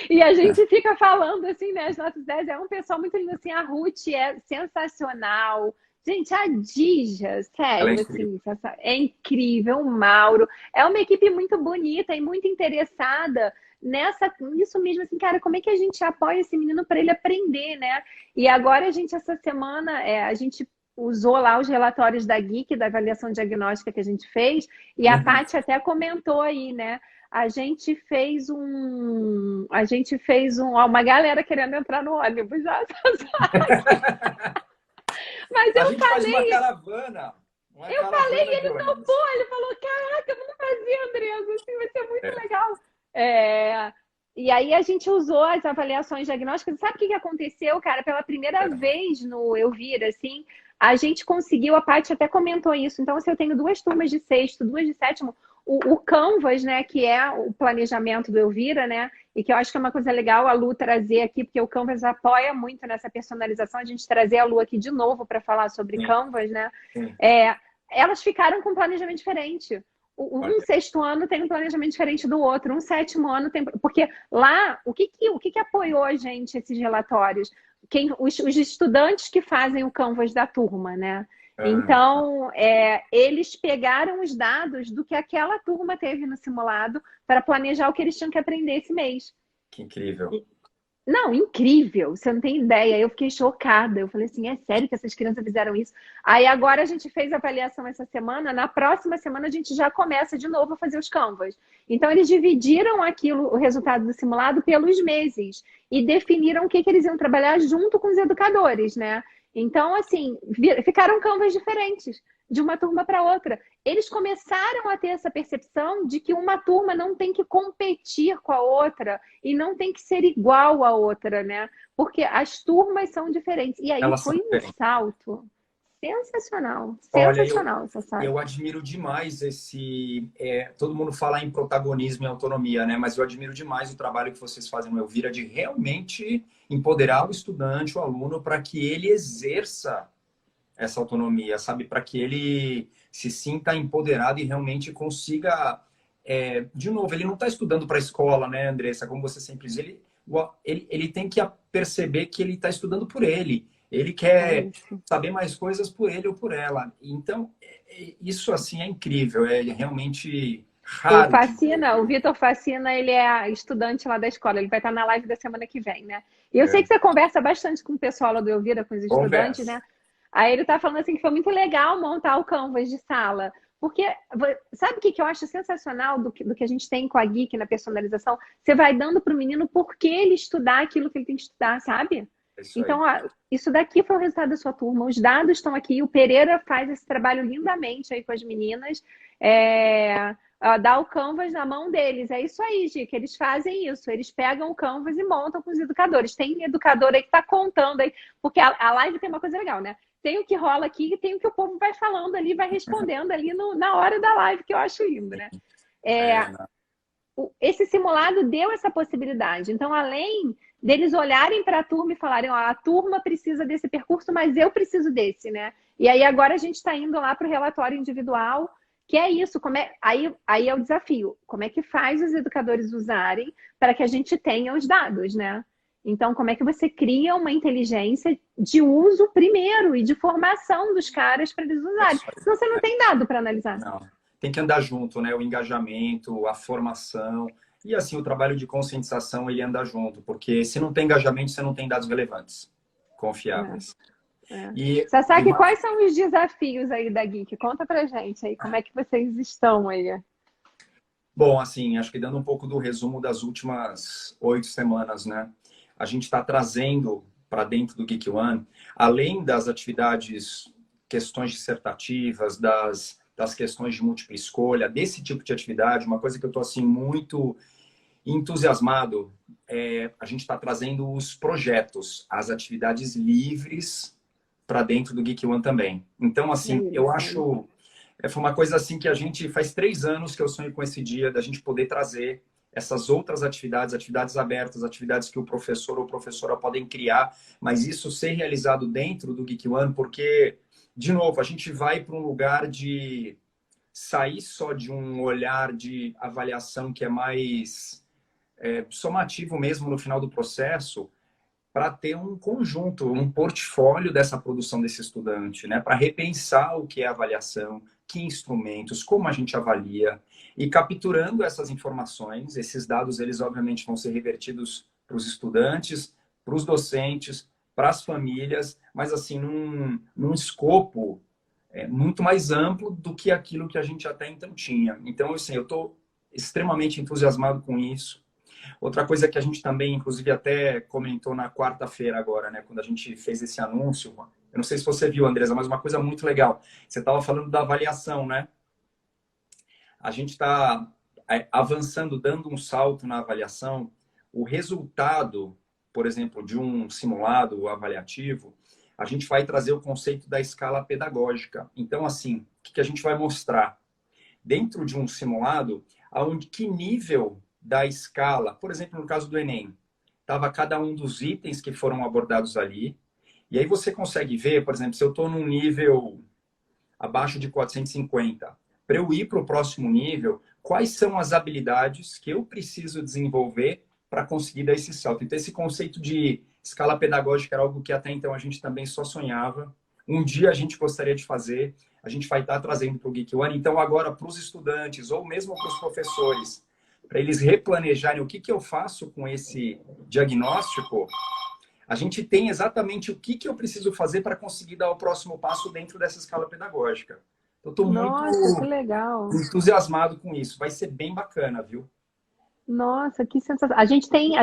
E a gente fica falando, assim, né? As nossas ideias. É um pessoal muito lindo, assim. A Ruth é sensacional. Gente, a Dija, sério, assim, é incrível. O Mauro. É uma equipe muito bonita e muito interessada nisso mesmo, assim, cara, como é que a gente apoia esse menino para ele aprender, né? E agora essa semana, a gente usou lá os relatórios da Geek, da avaliação diagnóstica que a gente fez, e a Paty até comentou aí, né? A gente fez uma galera querendo entrar no ônibus já. Mas a gente faz uma caravana. Eu falei e ele topou. Ele falou, caraca, vamos fazer, Andressa, assim, vai ser muito legal. E aí a gente usou as avaliações diagnósticas. Sabe o que aconteceu, cara? Pela primeira vez no Elvira, assim, a gente conseguiu, a Paty até comentou isso. Então, assim, eu tenho 2 turmas de sexto, 2 de sétimo. O Canvas, né, que é o planejamento do Elvira, né, e que eu acho que é uma coisa legal a Lu trazer aqui, porque o Canvas apoia muito nessa personalização, a gente trazer a Lu aqui de novo para falar sobre Canvas, né, elas ficaram com um planejamento diferente. Um sexto ano tem um planejamento diferente do outro, um sétimo ano tem... Porque lá, o que apoiou a gente, esses relatórios? Os estudantes que fazem o Canvas da turma, né? Então, eles pegaram os dados do que aquela turma teve no simulado para planejar o que eles tinham que aprender esse mês. Que incrível. Não, incrível. Você não tem ideia. Eu fiquei chocada. Eu falei assim, é sério que essas crianças fizeram isso? Aí agora a gente fez a avaliação essa semana. Na próxima semana a gente já começa de novo a fazer os Canvas. Então, eles dividiram o resultado do simulado pelos meses e definiram o que eles iam trabalhar junto com os educadores, né? Então, assim, ficaram Canvas diferentes de uma turma para outra. Eles começaram a ter essa percepção de que uma turma não tem que competir com a outra e não tem que ser igual à outra, né? Porque as turmas são diferentes. E aí foi um salto sensacional. Sensacional. Olha, eu admiro demais esse... todo mundo fala em protagonismo e autonomia, né? Mas eu admiro demais o trabalho que vocês fazem no Elvira de realmente empoderar o estudante, o aluno, para que ele exerça essa autonomia, sabe? Para que ele se sinta empoderado e realmente consiga... de novo, ele não está estudando para a escola, né, Andressa? Como você sempre diz, ele tem que perceber que ele está estudando por ele. Ele quer saber mais coisas por ele ou por ela. Então, isso, assim, é incrível. É realmente raro. O Vitor Facina, ele é estudante lá da escola. Ele vai estar na live da semana que vem, né? E eu sei que você conversa bastante com o pessoal lá do Elvira, com os estudantes, né? Aí ele tá falando assim que foi muito legal montar o Canvas de sala. Porque, sabe o que eu acho sensacional do que a gente tem com a Geek na personalização? Você vai dando para o menino por que ele estudar aquilo que ele tem que estudar, sabe? Então, isso daqui foi o resultado da sua turma. Os dados estão aqui. O Pereira faz esse trabalho lindamente aí com as meninas. Dá o Canvas na mão deles. É isso aí, Gica. Eles fazem isso. Eles pegam o Canvas e montam com os educadores. Tem educador aí que está contando aí. Porque a live tem uma coisa legal, né? Tem o que rola aqui e tem o que o povo vai falando ali, vai respondendo ali na hora da live, que eu acho lindo, né? Esse simulado deu essa possibilidade. Então, além deles olharem para a turma e falarem, a turma precisa desse percurso, mas eu preciso desse, né? E aí agora a gente está indo lá para o relatório individual, que é isso. Aí é o desafio. Como é que faz os educadores usarem para que a gente tenha os dados, né? Então, como é que você cria uma inteligência de uso primeiro e de formação dos caras para eles usarem? Senão você não tem dado para analisar. Não. Tem que andar junto, né? O engajamento, a formação e assim o trabalho de conscientização ele anda junto, porque se não tem engajamento, você não tem dados relevantes, confiáveis. E Sasaki, quais são os desafios aí da Geek? Conta pra gente aí, como é que vocês estão aí? Bom, assim, acho que dando um pouco do resumo das últimas 8 semanas, né? A gente está trazendo para dentro do Geek One, além das atividades, questões dissertativas, das questões de múltipla escolha, desse tipo de atividade, uma coisa que eu estou assim muito entusiasmado a gente está trazendo os projetos, as atividades livres para dentro do Geek One também. Então, assim, eu acho... Foi uma coisa assim que a gente... Faz 3 anos que eu sonho com esse dia da gente poder trazer essas outras atividades, atividades abertas, atividades que o professor ou professora podem criar, mas isso ser realizado dentro do Geek One, porque, de novo, a gente vai para um lugar de sair só de um olhar de avaliação que é mais somativo mesmo no final do processo, para ter um conjunto, um portfólio dessa produção desse estudante, né? Para repensar o que é avaliação, que instrumentos, como a gente avalia, e capturando essas informações, esses dados, eles obviamente vão ser revertidos para os estudantes, para os docentes, para as famílias, mas assim, num escopo muito mais amplo do que aquilo que a gente até então tinha. Então, assim, eu estou extremamente entusiasmado com isso. Outra coisa que a gente também, inclusive, até comentou na quarta-feira agora, né? Quando a gente fez esse anúncio. Eu não sei se você viu, Andresa, mas uma coisa muito legal. Você estava falando da avaliação, né? A gente está avançando, dando um salto na avaliação. O resultado, por exemplo, de um simulado avaliativo, a gente vai trazer o conceito da escala pedagógica. Então, assim, o que a gente vai mostrar? Dentro de um simulado, que nível da escala, por exemplo, no caso do Enem, estava cada um dos itens que foram abordados ali, e aí você consegue ver, por exemplo, se eu estou num nível abaixo de 450, para eu ir para o próximo nível, quais são as habilidades que eu preciso desenvolver para conseguir dar esse salto. Então, esse conceito de escala pedagógica era algo que até então a gente também só sonhava. Um dia a gente gostaria de fazer, a gente vai estar trazendo para o Geek One. Então, agora, para os estudantes ou mesmo para os professores, para eles replanejarem o que eu faço com esse diagnóstico, a gente tem exatamente o que eu preciso fazer para conseguir dar o próximo passo dentro dessa escala pedagógica. Eu estou muito que legal. entusiasmado com isso. Vai ser bem bacana, viu? Nossa, que sensação. A gente tem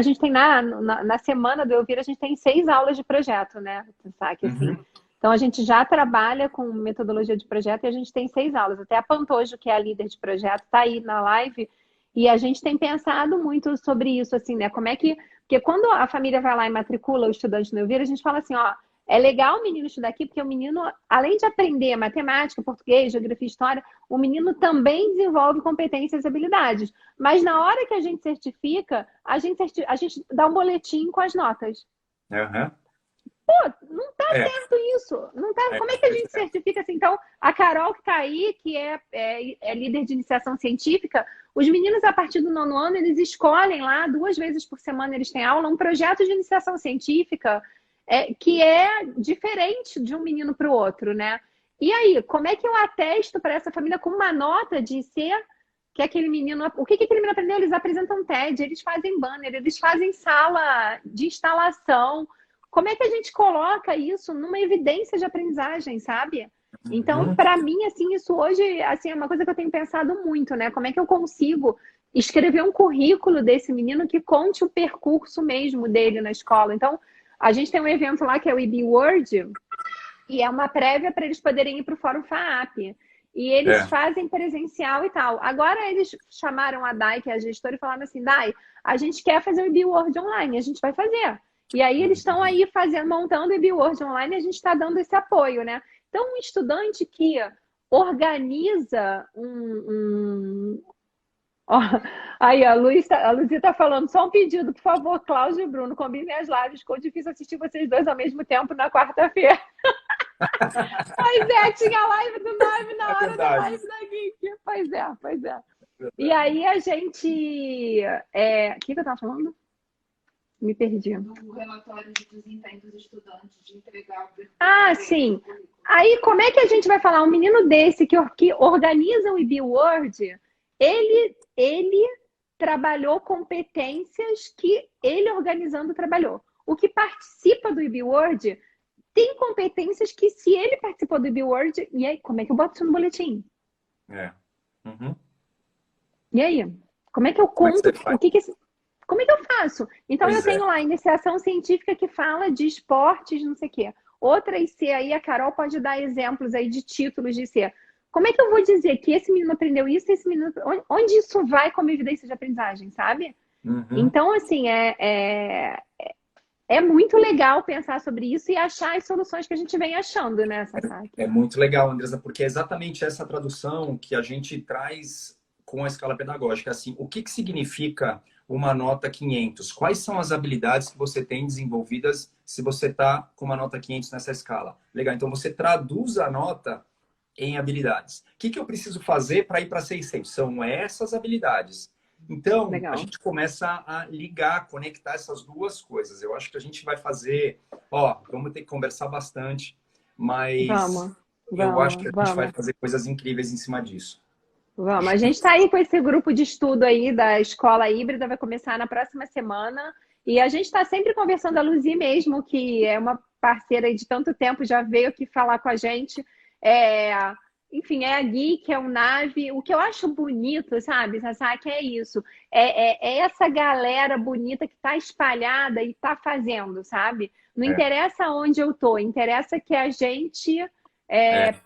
na semana do Elvira, a gente tem 6 aulas de projeto, né? Sabe, assim. Então, a gente já trabalha com metodologia de projeto e a gente tem 6 aulas. Até a Pantojo, que é a líder de projeto, está aí na live. E a gente tem pensado muito sobre isso, assim, né? Como é que... Porque quando a família vai lá e matricula o estudante no Elvira, a gente fala assim, ó, é legal o menino estudar aqui, porque o menino, além de aprender matemática, português, geografia, história, o menino também desenvolve competências e habilidades. Mas na hora que a gente certifica, a gente dá um boletim com as notas. Pô, não tá certo isso. Não tá... Como é que a gente certifica assim? Então, a Carol que tá aí, que é líder de iniciação científica, os meninos, a partir do 9º ano, eles escolhem lá, 2 vezes por semana eles têm aula, um projeto de iniciação científica que é diferente de um menino para o outro, né? E aí, como é que eu atesto para essa família com uma nota de ser que aquele menino... O que aquele menino aprendeu? Eles apresentam TED, eles fazem banner, eles fazem sala de instalação. Como é que a gente coloca isso numa evidência de aprendizagem, sabe? Então, para mim, assim, isso hoje assim, é uma coisa que eu tenho pensado muito, né? Como é que eu consigo escrever um currículo desse menino que conte o percurso mesmo dele na escola? Então, a gente tem um evento lá que é o IB World, e é uma prévia para eles poderem ir para o Fórum FAAP. E eles fazem presencial e tal. Agora eles chamaram a Dai, que é a gestora, e falaram assim, Dai, a gente quer fazer o IB World online, a gente vai fazer. E aí eles estão aí montando o IB World online e a gente está dando esse apoio, né? Então, um estudante que organiza Aí, a Luzia está falando, só um pedido, por favor, Cláudio e Bruno, combinem as lives, ficou difícil assistir vocês dois ao mesmo tempo na quarta-feira. Pois é, tinha a live do Nave na É hora da verdade. live da Geek. Pois é, pois é. E aí a gente... O que eu tava falando? Me perdi. O relatório de desempenho dos estudantes de entregar o Ah, sim. Aí, como é que a gente vai falar? Um menino desse que organiza o IB World, ele trabalhou competências que ele organizando trabalhou. O que participa do IB World tem competências que, se ele participou do IB World, e aí, como é que eu boto isso no boletim? É. Uhum. E aí? Como é que eu Como é que conto? você faz? Como é que eu faço? Então, eu Pois é. tenho lá a iniciação científica que fala de esportes, não sei o quê. Outra IC aí, a Carol pode dar exemplos aí de títulos de IC. Como é que eu vou dizer que esse menino aprendeu isso, esse menino... Onde isso vai como evidência de aprendizagem, sabe? Uhum. Então, assim, é muito legal pensar sobre isso e achar as soluções que a gente vem achando, né, Sasaki? É muito legal, Andresa, porque é exatamente essa tradução que a gente traz com a escala pedagógica. Assim, o que significa uma nota 500? Quais são as habilidades que você tem desenvolvidas se você está com uma nota 500 nessa escala? Legal, então você traduz a nota em habilidades. O que eu preciso fazer para ir para 600? São essas habilidades. Então, Legal. a gente começa a ligar, conectar essas duas coisas. Eu acho que a gente vai fazer... vamos ter que conversar bastante, mas eu acho que a gente vai fazer coisas incríveis em cima disso. Vamos. A gente está aí com esse grupo de estudo aí da escola híbrida, vai começar na próxima semana. E a gente está sempre conversando, a Luzi mesmo, que é uma parceira aí de tanto tempo, já veio aqui falar com a gente. Enfim, é a Geek, é o Nave. O que eu acho bonito, sabe, Sasaki, é isso. É essa galera bonita que está espalhada e está fazendo, sabe? Não interessa onde eu tô, interessa que a gente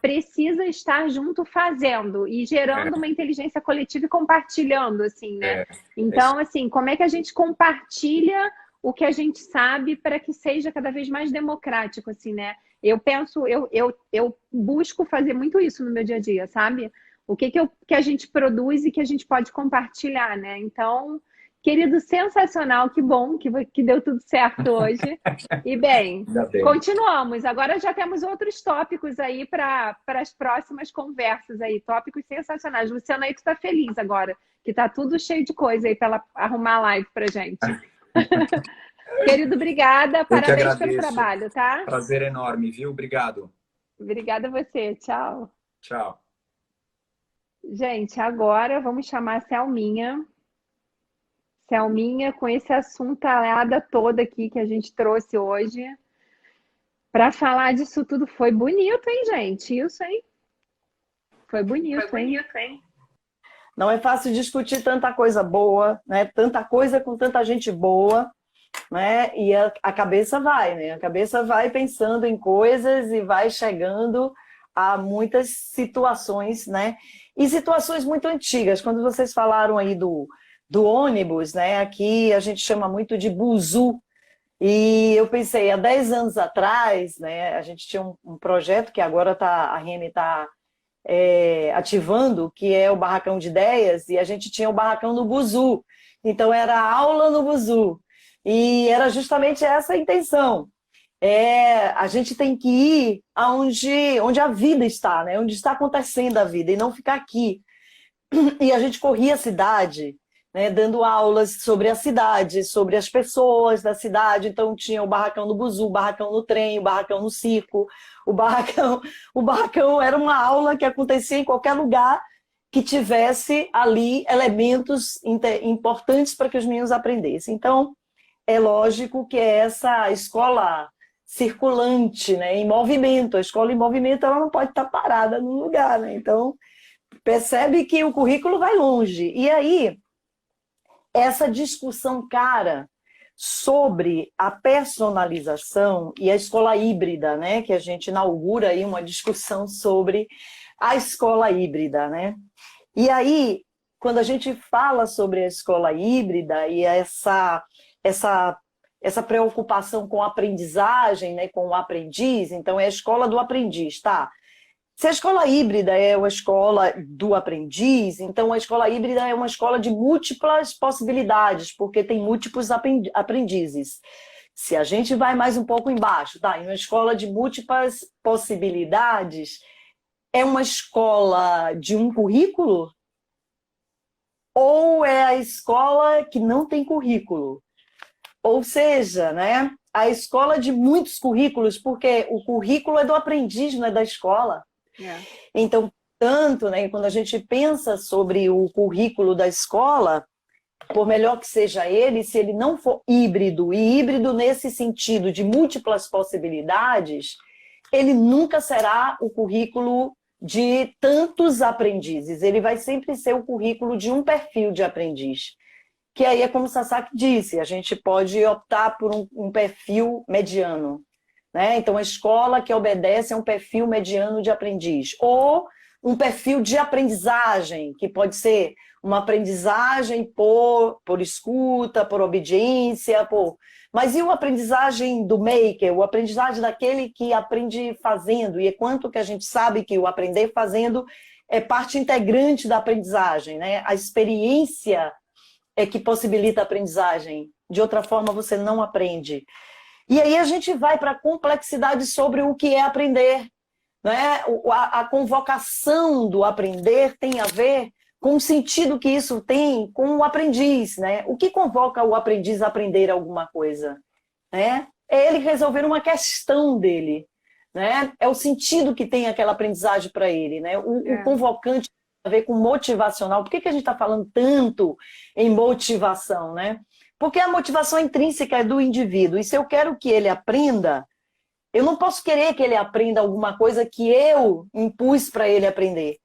precisa estar junto fazendo e gerando uma inteligência coletiva e compartilhando, assim, né? Então, assim, como é que a gente compartilha o que a gente sabe para que seja cada vez mais democrático, assim, né? Eu penso, eu busco fazer muito isso no meu dia a dia, sabe? O que a gente produz e que a gente pode compartilhar, né? Então, querido, sensacional, que bom que deu tudo certo hoje. E bem, continuamos. Agora já temos outros tópicos aí para as próximas conversas aí, tópicos sensacionais. Luciana aí, tu tá feliz agora, que tá tudo cheio de coisa aí para ela arrumar a live pra gente. Querido, obrigada. Parabéns pelo trabalho, tá? Prazer enorme, viu? Obrigado. Obrigada a você. Tchau. Tchau. Gente, agora vamos chamar a Selminha. Selminha, com esse assuntalhada toda aqui que a gente trouxe hoje. Para falar disso tudo. Foi bonito, hein, gente? Isso, hein? Foi bonito, hein? Não é fácil discutir tanta coisa boa, né? Tanta coisa com tanta gente boa, né? E a cabeça vai, né? A cabeça vai pensando em coisas e vai chegando a muitas situações, né? E situações muito antigas. Quando vocês falaram aí do ônibus, né? Aqui a gente chama muito de buzu. E eu pensei, há 10 anos atrás, né? A gente tinha um projeto que agora a REME está ativando, que é o Barracão de Ideias, e a gente tinha o Barracão no Buzu. Então era aula no Buzu. E era justamente essa a intenção. A gente tem que ir onde a vida está, né? Onde está acontecendo a vida, e não ficar aqui. E a gente corria a cidade, né, dando aulas sobre a cidade, sobre as pessoas da cidade. Então tinha o barracão no buzu, o barracão no trem, o barracão no circo. O barracão era uma aula que acontecia em qualquer lugar que tivesse ali elementos importantes para que os meninos aprendessem. Então, é lógico que é essa escola circulante, né, em movimento. A escola em movimento, ela não pode estar parada num lugar, né? Então, percebe que o currículo vai longe. E aí, essa discussão cara sobre a personalização e a escola híbrida, né, que a gente inaugura aí uma discussão sobre a escola híbrida, né? E aí, quando a gente fala sobre a escola híbrida e essa preocupação com a aprendizagem, né, com o aprendiz, então é a escola do aprendiz, tá? Se a escola híbrida é uma escola do aprendiz, então a escola híbrida é uma escola de múltiplas possibilidades, porque tem múltiplos aprendizes. Se a gente vai mais um pouco embaixo, tá? Em uma escola de múltiplas possibilidades, é uma escola de um currículo? Ou é a escola que não tem currículo? Ou seja, né, a escola de muitos currículos, porque o currículo é do aprendiz, não é da escola. Então, tanto, né, quando a gente pensa sobre o currículo da escola, por melhor que seja ele, se ele não for híbrido, e híbrido nesse sentido de múltiplas possibilidades, ele nunca será o currículo de tantos aprendizes. Ele vai sempre ser o currículo de um perfil de aprendiz. Que aí é como o Sasaki disse, a gente pode optar por um perfil mediano, né? Então, a escola que obedece a um perfil mediano de aprendiz. Ou um perfil de aprendizagem, que pode ser uma aprendizagem por escuta, por obediência, Mas e a aprendizagem do maker, o aprendizagem daquele que aprende fazendo? E é quanto que a gente sabe que o aprender fazendo é parte integrante da aprendizagem, né? A experiência é que possibilita a aprendizagem. De outra forma, você não aprende. E aí a gente vai para a complexidade sobre o que é aprender, né? A convocação do aprender tem a ver com o sentido que isso tem com o aprendiz, né? O que convoca o aprendiz a aprender alguma coisa, né? É ele resolver uma questão dele, né? É o sentido que tem aquela aprendizagem para ele, né? O convocante tem a ver com motivacional. Por que a gente está falando tanto em motivação, né? Porque a motivação intrínseca é do indivíduo. E se eu quero que ele aprenda, eu não posso querer que ele aprenda alguma coisa que eu impus para ele aprender.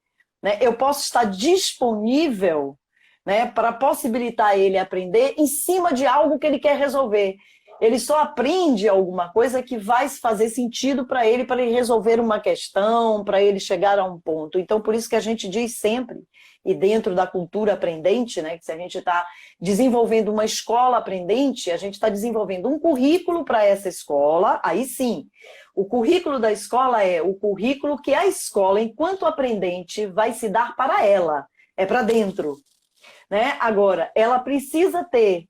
Eu posso estar disponível, né, para possibilitar ele aprender em cima de algo que ele quer resolver. Ele só aprende alguma coisa que vai fazer sentido para ele resolver uma questão, para ele chegar a um ponto. Então, por isso que a gente diz sempre, e dentro da cultura aprendente, né, que se a gente está desenvolvendo uma escola aprendente, a gente está desenvolvendo um currículo para essa escola, aí sim. O currículo da escola é o currículo que a escola, enquanto aprendente, vai se dar para ela. É para dentro, né? Agora, ela precisa ter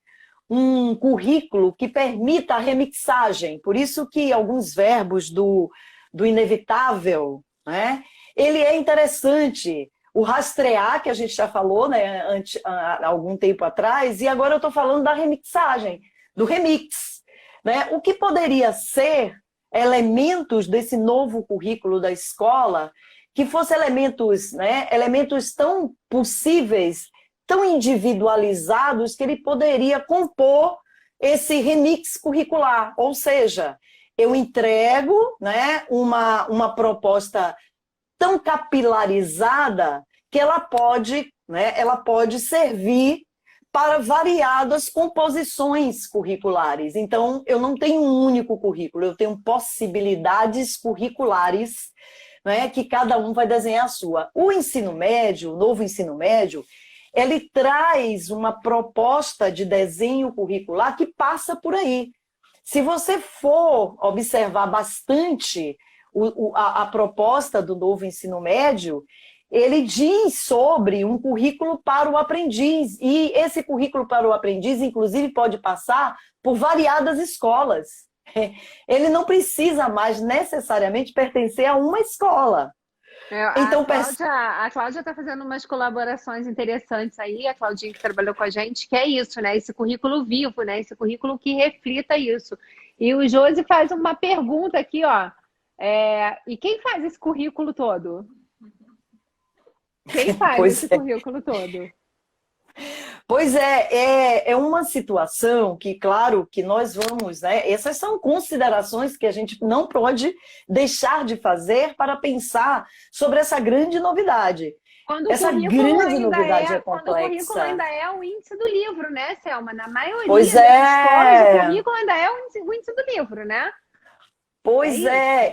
um currículo que permita a remixagem. Por isso que alguns verbos do inevitável, né? Ele é interessante. O rastrear, que a gente já falou, né, há algum tempo atrás, e agora eu estou falando da remixagem, do remix, né? O que poderia ser elementos desse novo currículo da escola, que fossem elementos, né, elementos tão possíveis, tão individualizados, que ele poderia compor esse remix curricular. Ou seja, eu entrego, né, uma proposta tão capilarizada que ela pode, né, ela pode servir para variadas composições curriculares. Então, eu não tenho um único currículo, eu tenho possibilidades curriculares, né, que cada um vai desenhar a sua. O ensino médio, o novo ensino médio, ele traz uma proposta de desenho curricular que passa por aí. Se você for observar bastante a proposta do novo ensino médio, ele diz sobre um currículo para o aprendiz. E esse currículo para o aprendiz, inclusive, pode passar por variadas escolas. Ele não precisa mais necessariamente pertencer a uma escola. Então, a Cláudia está fazendo umas colaborações interessantes aí, a Claudinha que trabalhou com a gente, que é isso, né? Esse currículo vivo, né? Esse currículo que reflita isso. E o Josi faz uma pergunta aqui, ó. E quem faz esse currículo todo? Quem faz esse currículo todo? Pois é uma situação que, claro, que nós vamos, né? Essas são considerações que a gente não pode deixar de fazer para pensar sobre essa grande novidade. Essa grande novidade é complexa. Quando o currículo ainda é o índice do livro, né, Selma? Na maioria das escolas, o currículo ainda é o índice do livro, né? Pois é.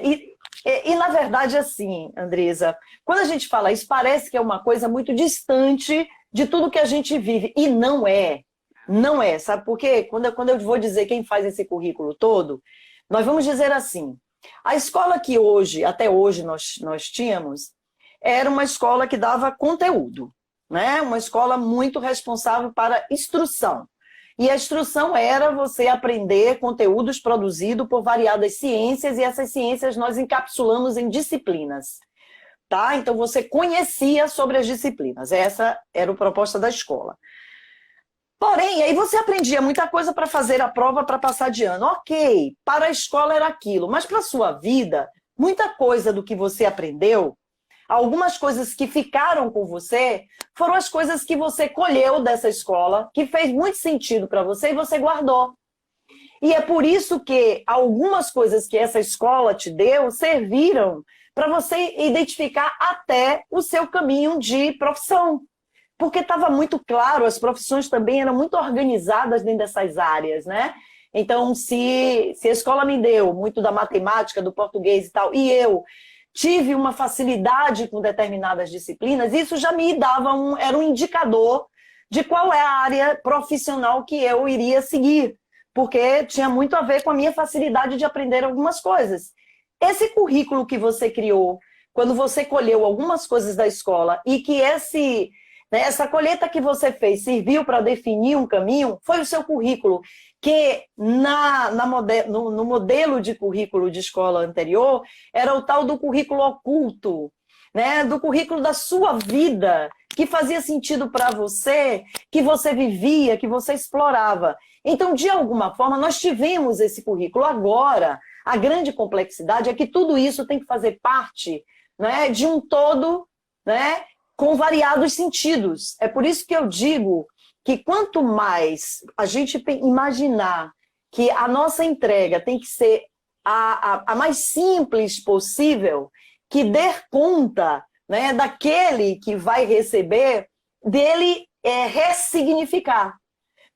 E, na verdade, assim, Andresa, quando a gente fala isso, parece que é uma coisa muito distante de tudo que a gente vive. E não é. Não é. Sabe por quê? Quando eu vou dizer quem faz esse currículo todo, nós vamos dizer assim, a escola que até hoje nós tínhamos, era uma escola que dava conteúdo, né? Uma escola muito responsável para instrução. E a instrução era você aprender conteúdos produzidos por variadas ciências, e essas ciências nós encapsulamos em disciplinas. Tá? Então você conhecia sobre as disciplinas. Essa era a proposta da escola. Porém, aí você aprendia muita coisa para fazer a prova, para passar de ano. Ok, para a escola era aquilo, mas para a sua vida, muita coisa do que você aprendeu, algumas coisas que ficaram com você, foram as coisas que você colheu dessa escola, que fez muito sentido para você e você guardou. E é por isso que algumas coisas que essa escola te deu serviram para você identificar até o seu caminho de profissão. Porque estava muito claro, as profissões também eram muito organizadas dentro dessas áreas, né? Então, se a escola me deu muito da matemática, do português e tal, e eu tive uma facilidade com determinadas disciplinas, isso já me dava era um indicador de qual é a área profissional que eu iria seguir, porque tinha muito a ver com a minha facilidade de aprender algumas coisas. Esse currículo que você criou, quando você colheu algumas coisas da escola e que essa colheita que você fez serviu para definir um caminho, foi o seu currículo, que no modelo de currículo de escola anterior, era o tal do currículo oculto, né? Do currículo da sua vida, que fazia sentido para você, que você vivia, que você explorava. Então, de alguma forma, nós tivemos esse currículo. Agora, a grande complexidade é que tudo isso tem que fazer parte, né, de um todo, né, com variados sentidos. É por isso que eu digo que quanto mais a gente imaginar que a nossa entrega tem que ser a mais simples possível, que dê conta, né, daquele que vai receber, dele ressignificar.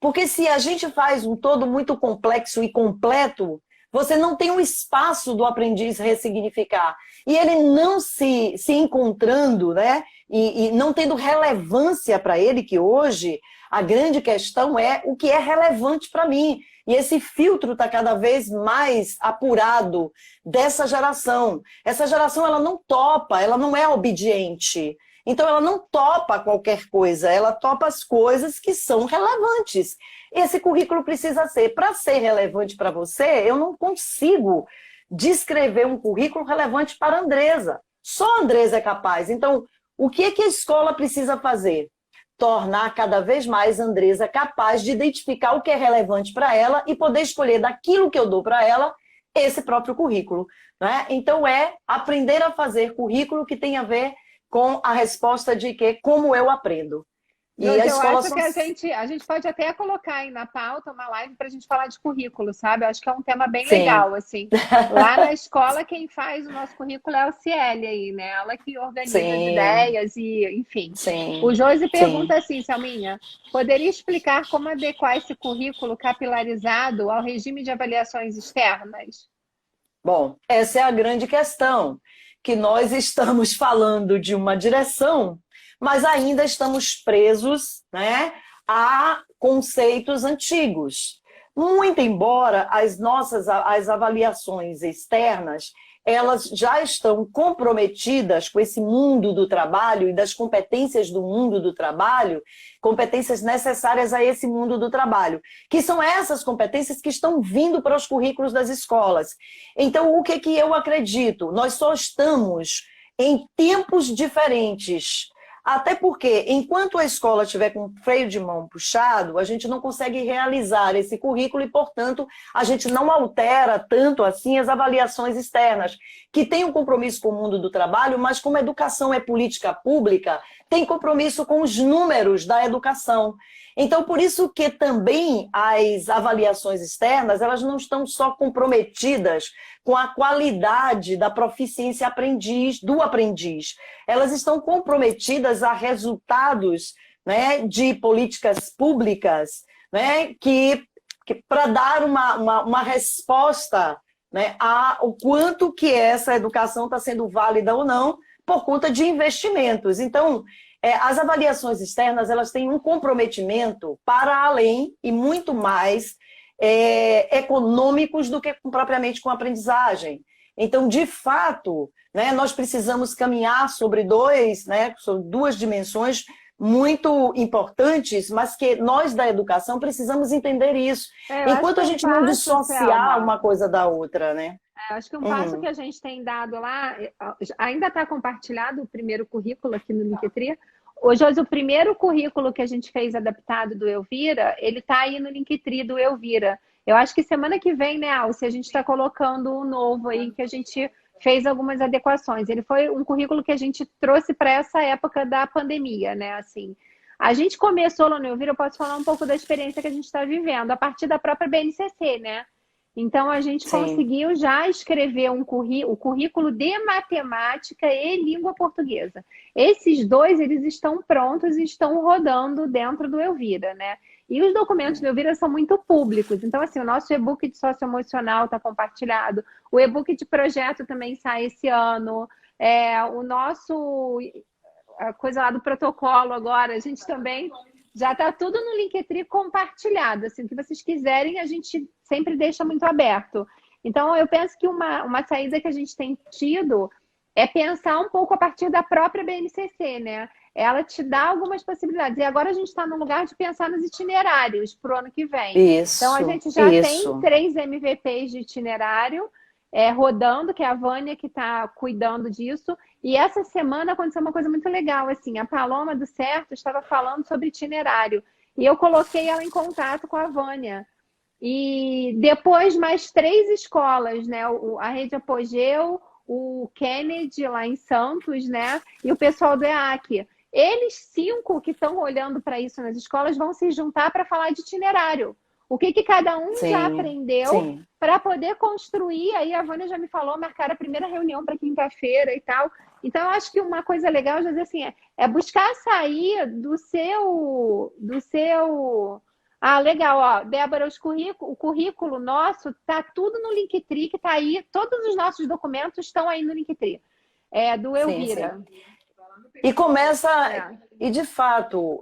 Porque se a gente faz um todo muito complexo e completo, você não tem o espaço do aprendiz ressignificar. E ele não se encontrando, né, e não tendo relevância para ele, que hoje a grande questão é o que é relevante para mim. E esse filtro está cada vez mais apurado dessa geração. Essa geração, ela não topa, ela não é obediente. Então, ela não topa qualquer coisa, ela topa as coisas que são relevantes. Esse currículo precisa ser. Para ser relevante para você, eu não consigo descrever um currículo relevante para a Andresa. Só a Andresa é capaz. Então, o que a escola precisa fazer? Tornar cada vez mais a Andresa capaz de identificar o que é relevante para ela e poder escolher daquilo que eu dou para ela esse próprio currículo, né? Então, aprender a fazer currículo que tem a ver com a resposta de como eu aprendo. E a escola acho que a gente pode até colocar aí na pauta uma live para a gente falar de currículo, sabe? Eu acho que é um tema bem legal, assim. Lá na escola, quem faz o nosso currículo é a Ciele aí, né? Ela que organiza as ideias e, enfim. O Josi pergunta assim, Selminha, poderia explicar como adequar esse currículo capilarizado ao regime de avaliações externas? Bom, essa é a grande questão, que nós estamos falando de uma direção, mas ainda estamos presos, né, a conceitos antigos. Muito embora as avaliações externas, elas já estão comprometidas com esse mundo do trabalho e das competências do mundo do trabalho, competências necessárias a esse mundo do trabalho, que são essas competências que estão vindo para os currículos das escolas. Então, o que eu acredito? Nós só estamos em tempos diferentes. Até porque, enquanto a escola estiver com o freio de mão puxado, a gente não consegue realizar esse currículo e, portanto, a gente não altera tanto assim as avaliações externas, que tem um compromisso com o mundo do trabalho, mas como a educação é política pública, tem compromisso com os números da educação. Então, por isso que também as avaliações externas, elas não estão só comprometidas com a qualidade da proficiência do aprendiz. Elas estão comprometidas a resultados, né, de políticas públicas, né, que para dar uma resposta, né, ao quanto que essa educação está sendo válida ou não, por conta de investimentos. Então, as avaliações externas, elas têm um comprometimento para além e muito mais econômicos do que propriamente com a aprendizagem. Então, de fato, né, nós precisamos caminhar sobre duas dimensões muito importantes, mas que nós da educação precisamos entender isso. Enquanto a gente não dissociar uma coisa da outra, né? Acho que um passo que a gente tem dado lá, ainda está compartilhado o primeiro currículo aqui no Linktree. Hoje, o primeiro currículo que a gente fez adaptado do Elvira, ele está aí no Linktree do Elvira. Eu acho que semana que vem, né, Alce, a gente está colocando um novo aí, que a gente fez algumas adequações. Ele foi um currículo que a gente trouxe para essa época da pandemia, né, assim. A gente começou lá no Elvira, eu posso falar um pouco da experiência que a gente está vivendo, a partir da própria BNCC, né? Então, a gente conseguiu já escrever o currículo de matemática e língua portuguesa. Esses dois, eles estão prontos e estão rodando dentro do Elvira, né? E os documentos do Elvira são muito públicos. Então, assim, o nosso e-book de socioemocional está compartilhado. O e-book de projeto também sai esse ano. O nosso... A coisa lá do protocolo agora, a gente também... Já está tudo no Linktree compartilhado. Assim, o que vocês quiserem, a gente sempre deixa muito aberto. Então, eu penso que uma saída que a gente tem tido é pensar um pouco a partir da própria BNCC, né? Ela te dá algumas possibilidades. E agora a gente está no lugar de pensar nos itinerários para o ano que vem. Então, a gente já tem 3 MVPs de itinerário rodando, que é a Vânia que está cuidando disso. E essa semana aconteceu uma coisa muito legal, assim, a Paloma do Certo estava falando sobre itinerário, e eu coloquei ela em contato com a Vânia. E depois mais 3 escolas, né, a Rede Apogeu, o Kennedy lá em Santos, né, e o pessoal do EAC. Eles 5 que estão olhando para isso nas escolas vão se juntar para falar de itinerário. O que cada um já aprendeu para poder construir. Aí a Vânia já me falou, marcar a primeira reunião para quinta-feira e tal. Então, eu acho que uma coisa legal, já dizer assim, é buscar sair do seu... Ah, legal, ó, Débora, o currículo nosso tá tudo no Linktree, que tá aí, todos os nossos documentos estão aí no Linktree, do Elvira. E começa, e de fato,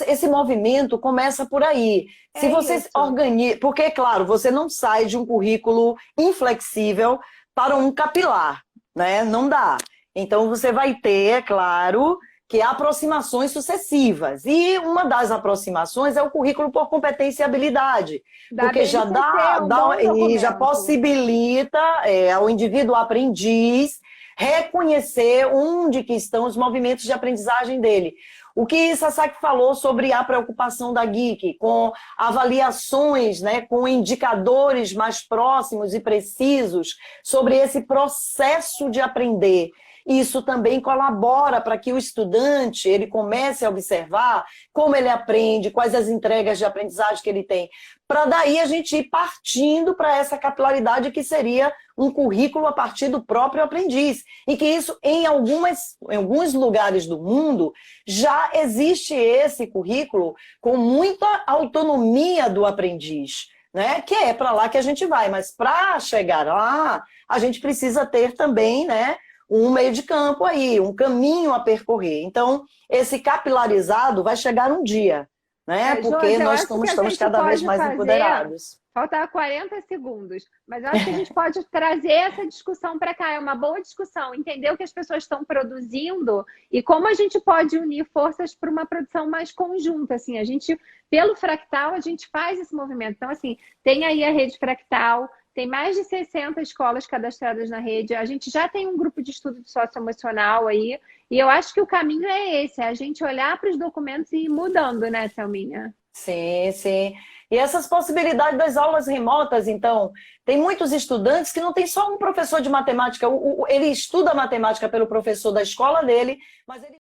esse movimento começa por aí. Se você organiza, porque, claro, você não sai de um currículo inflexível para um capilar, né? Não dá. Então, você vai ter, é claro, que aproximações sucessivas. E uma das aproximações é o currículo por competência e habilidade. Porque já já possibilita ao indivíduo aprendiz reconhecer onde que estão os movimentos de aprendizagem dele. O que Sasaki falou sobre a preocupação da GIC com avaliações, né, com indicadores mais próximos e precisos sobre esse processo de aprender. Isso também colabora para que o estudante ele comece a observar como ele aprende, quais as entregas de aprendizagem que ele tem, para daí a gente ir partindo para essa capilaridade que seria um currículo a partir do próprio aprendiz. E que isso, em alguns lugares do mundo, já existe esse currículo com muita autonomia do aprendiz, né? Que é para lá que a gente vai. Mas para chegar lá, a gente precisa ter também, né, um meio de campo aí, um caminho a percorrer. Então, esse capilarizado vai chegar um dia, né? Porque nós estamos cada vez mais empoderados. Falta 40 segundos, mas eu acho que a gente pode trazer essa discussão para cá. É uma boa discussão, entender o que as pessoas estão produzindo e como a gente pode unir forças para uma produção mais conjunta. Assim, a gente, pelo Fractal, a gente faz esse movimento. Então, assim, tem aí a Rede Fractal, tem mais de 60 escolas cadastradas na rede. A gente já tem um grupo de estudo de socioemocional aí. E eu acho que o caminho é esse, é a gente olhar para os documentos e ir mudando, né, Thelminha? Sim, sim. E essas possibilidades das aulas remotas, então, tem muitos estudantes que não tem só um professor de matemática. Ele estuda matemática pelo professor da escola dele, mas ele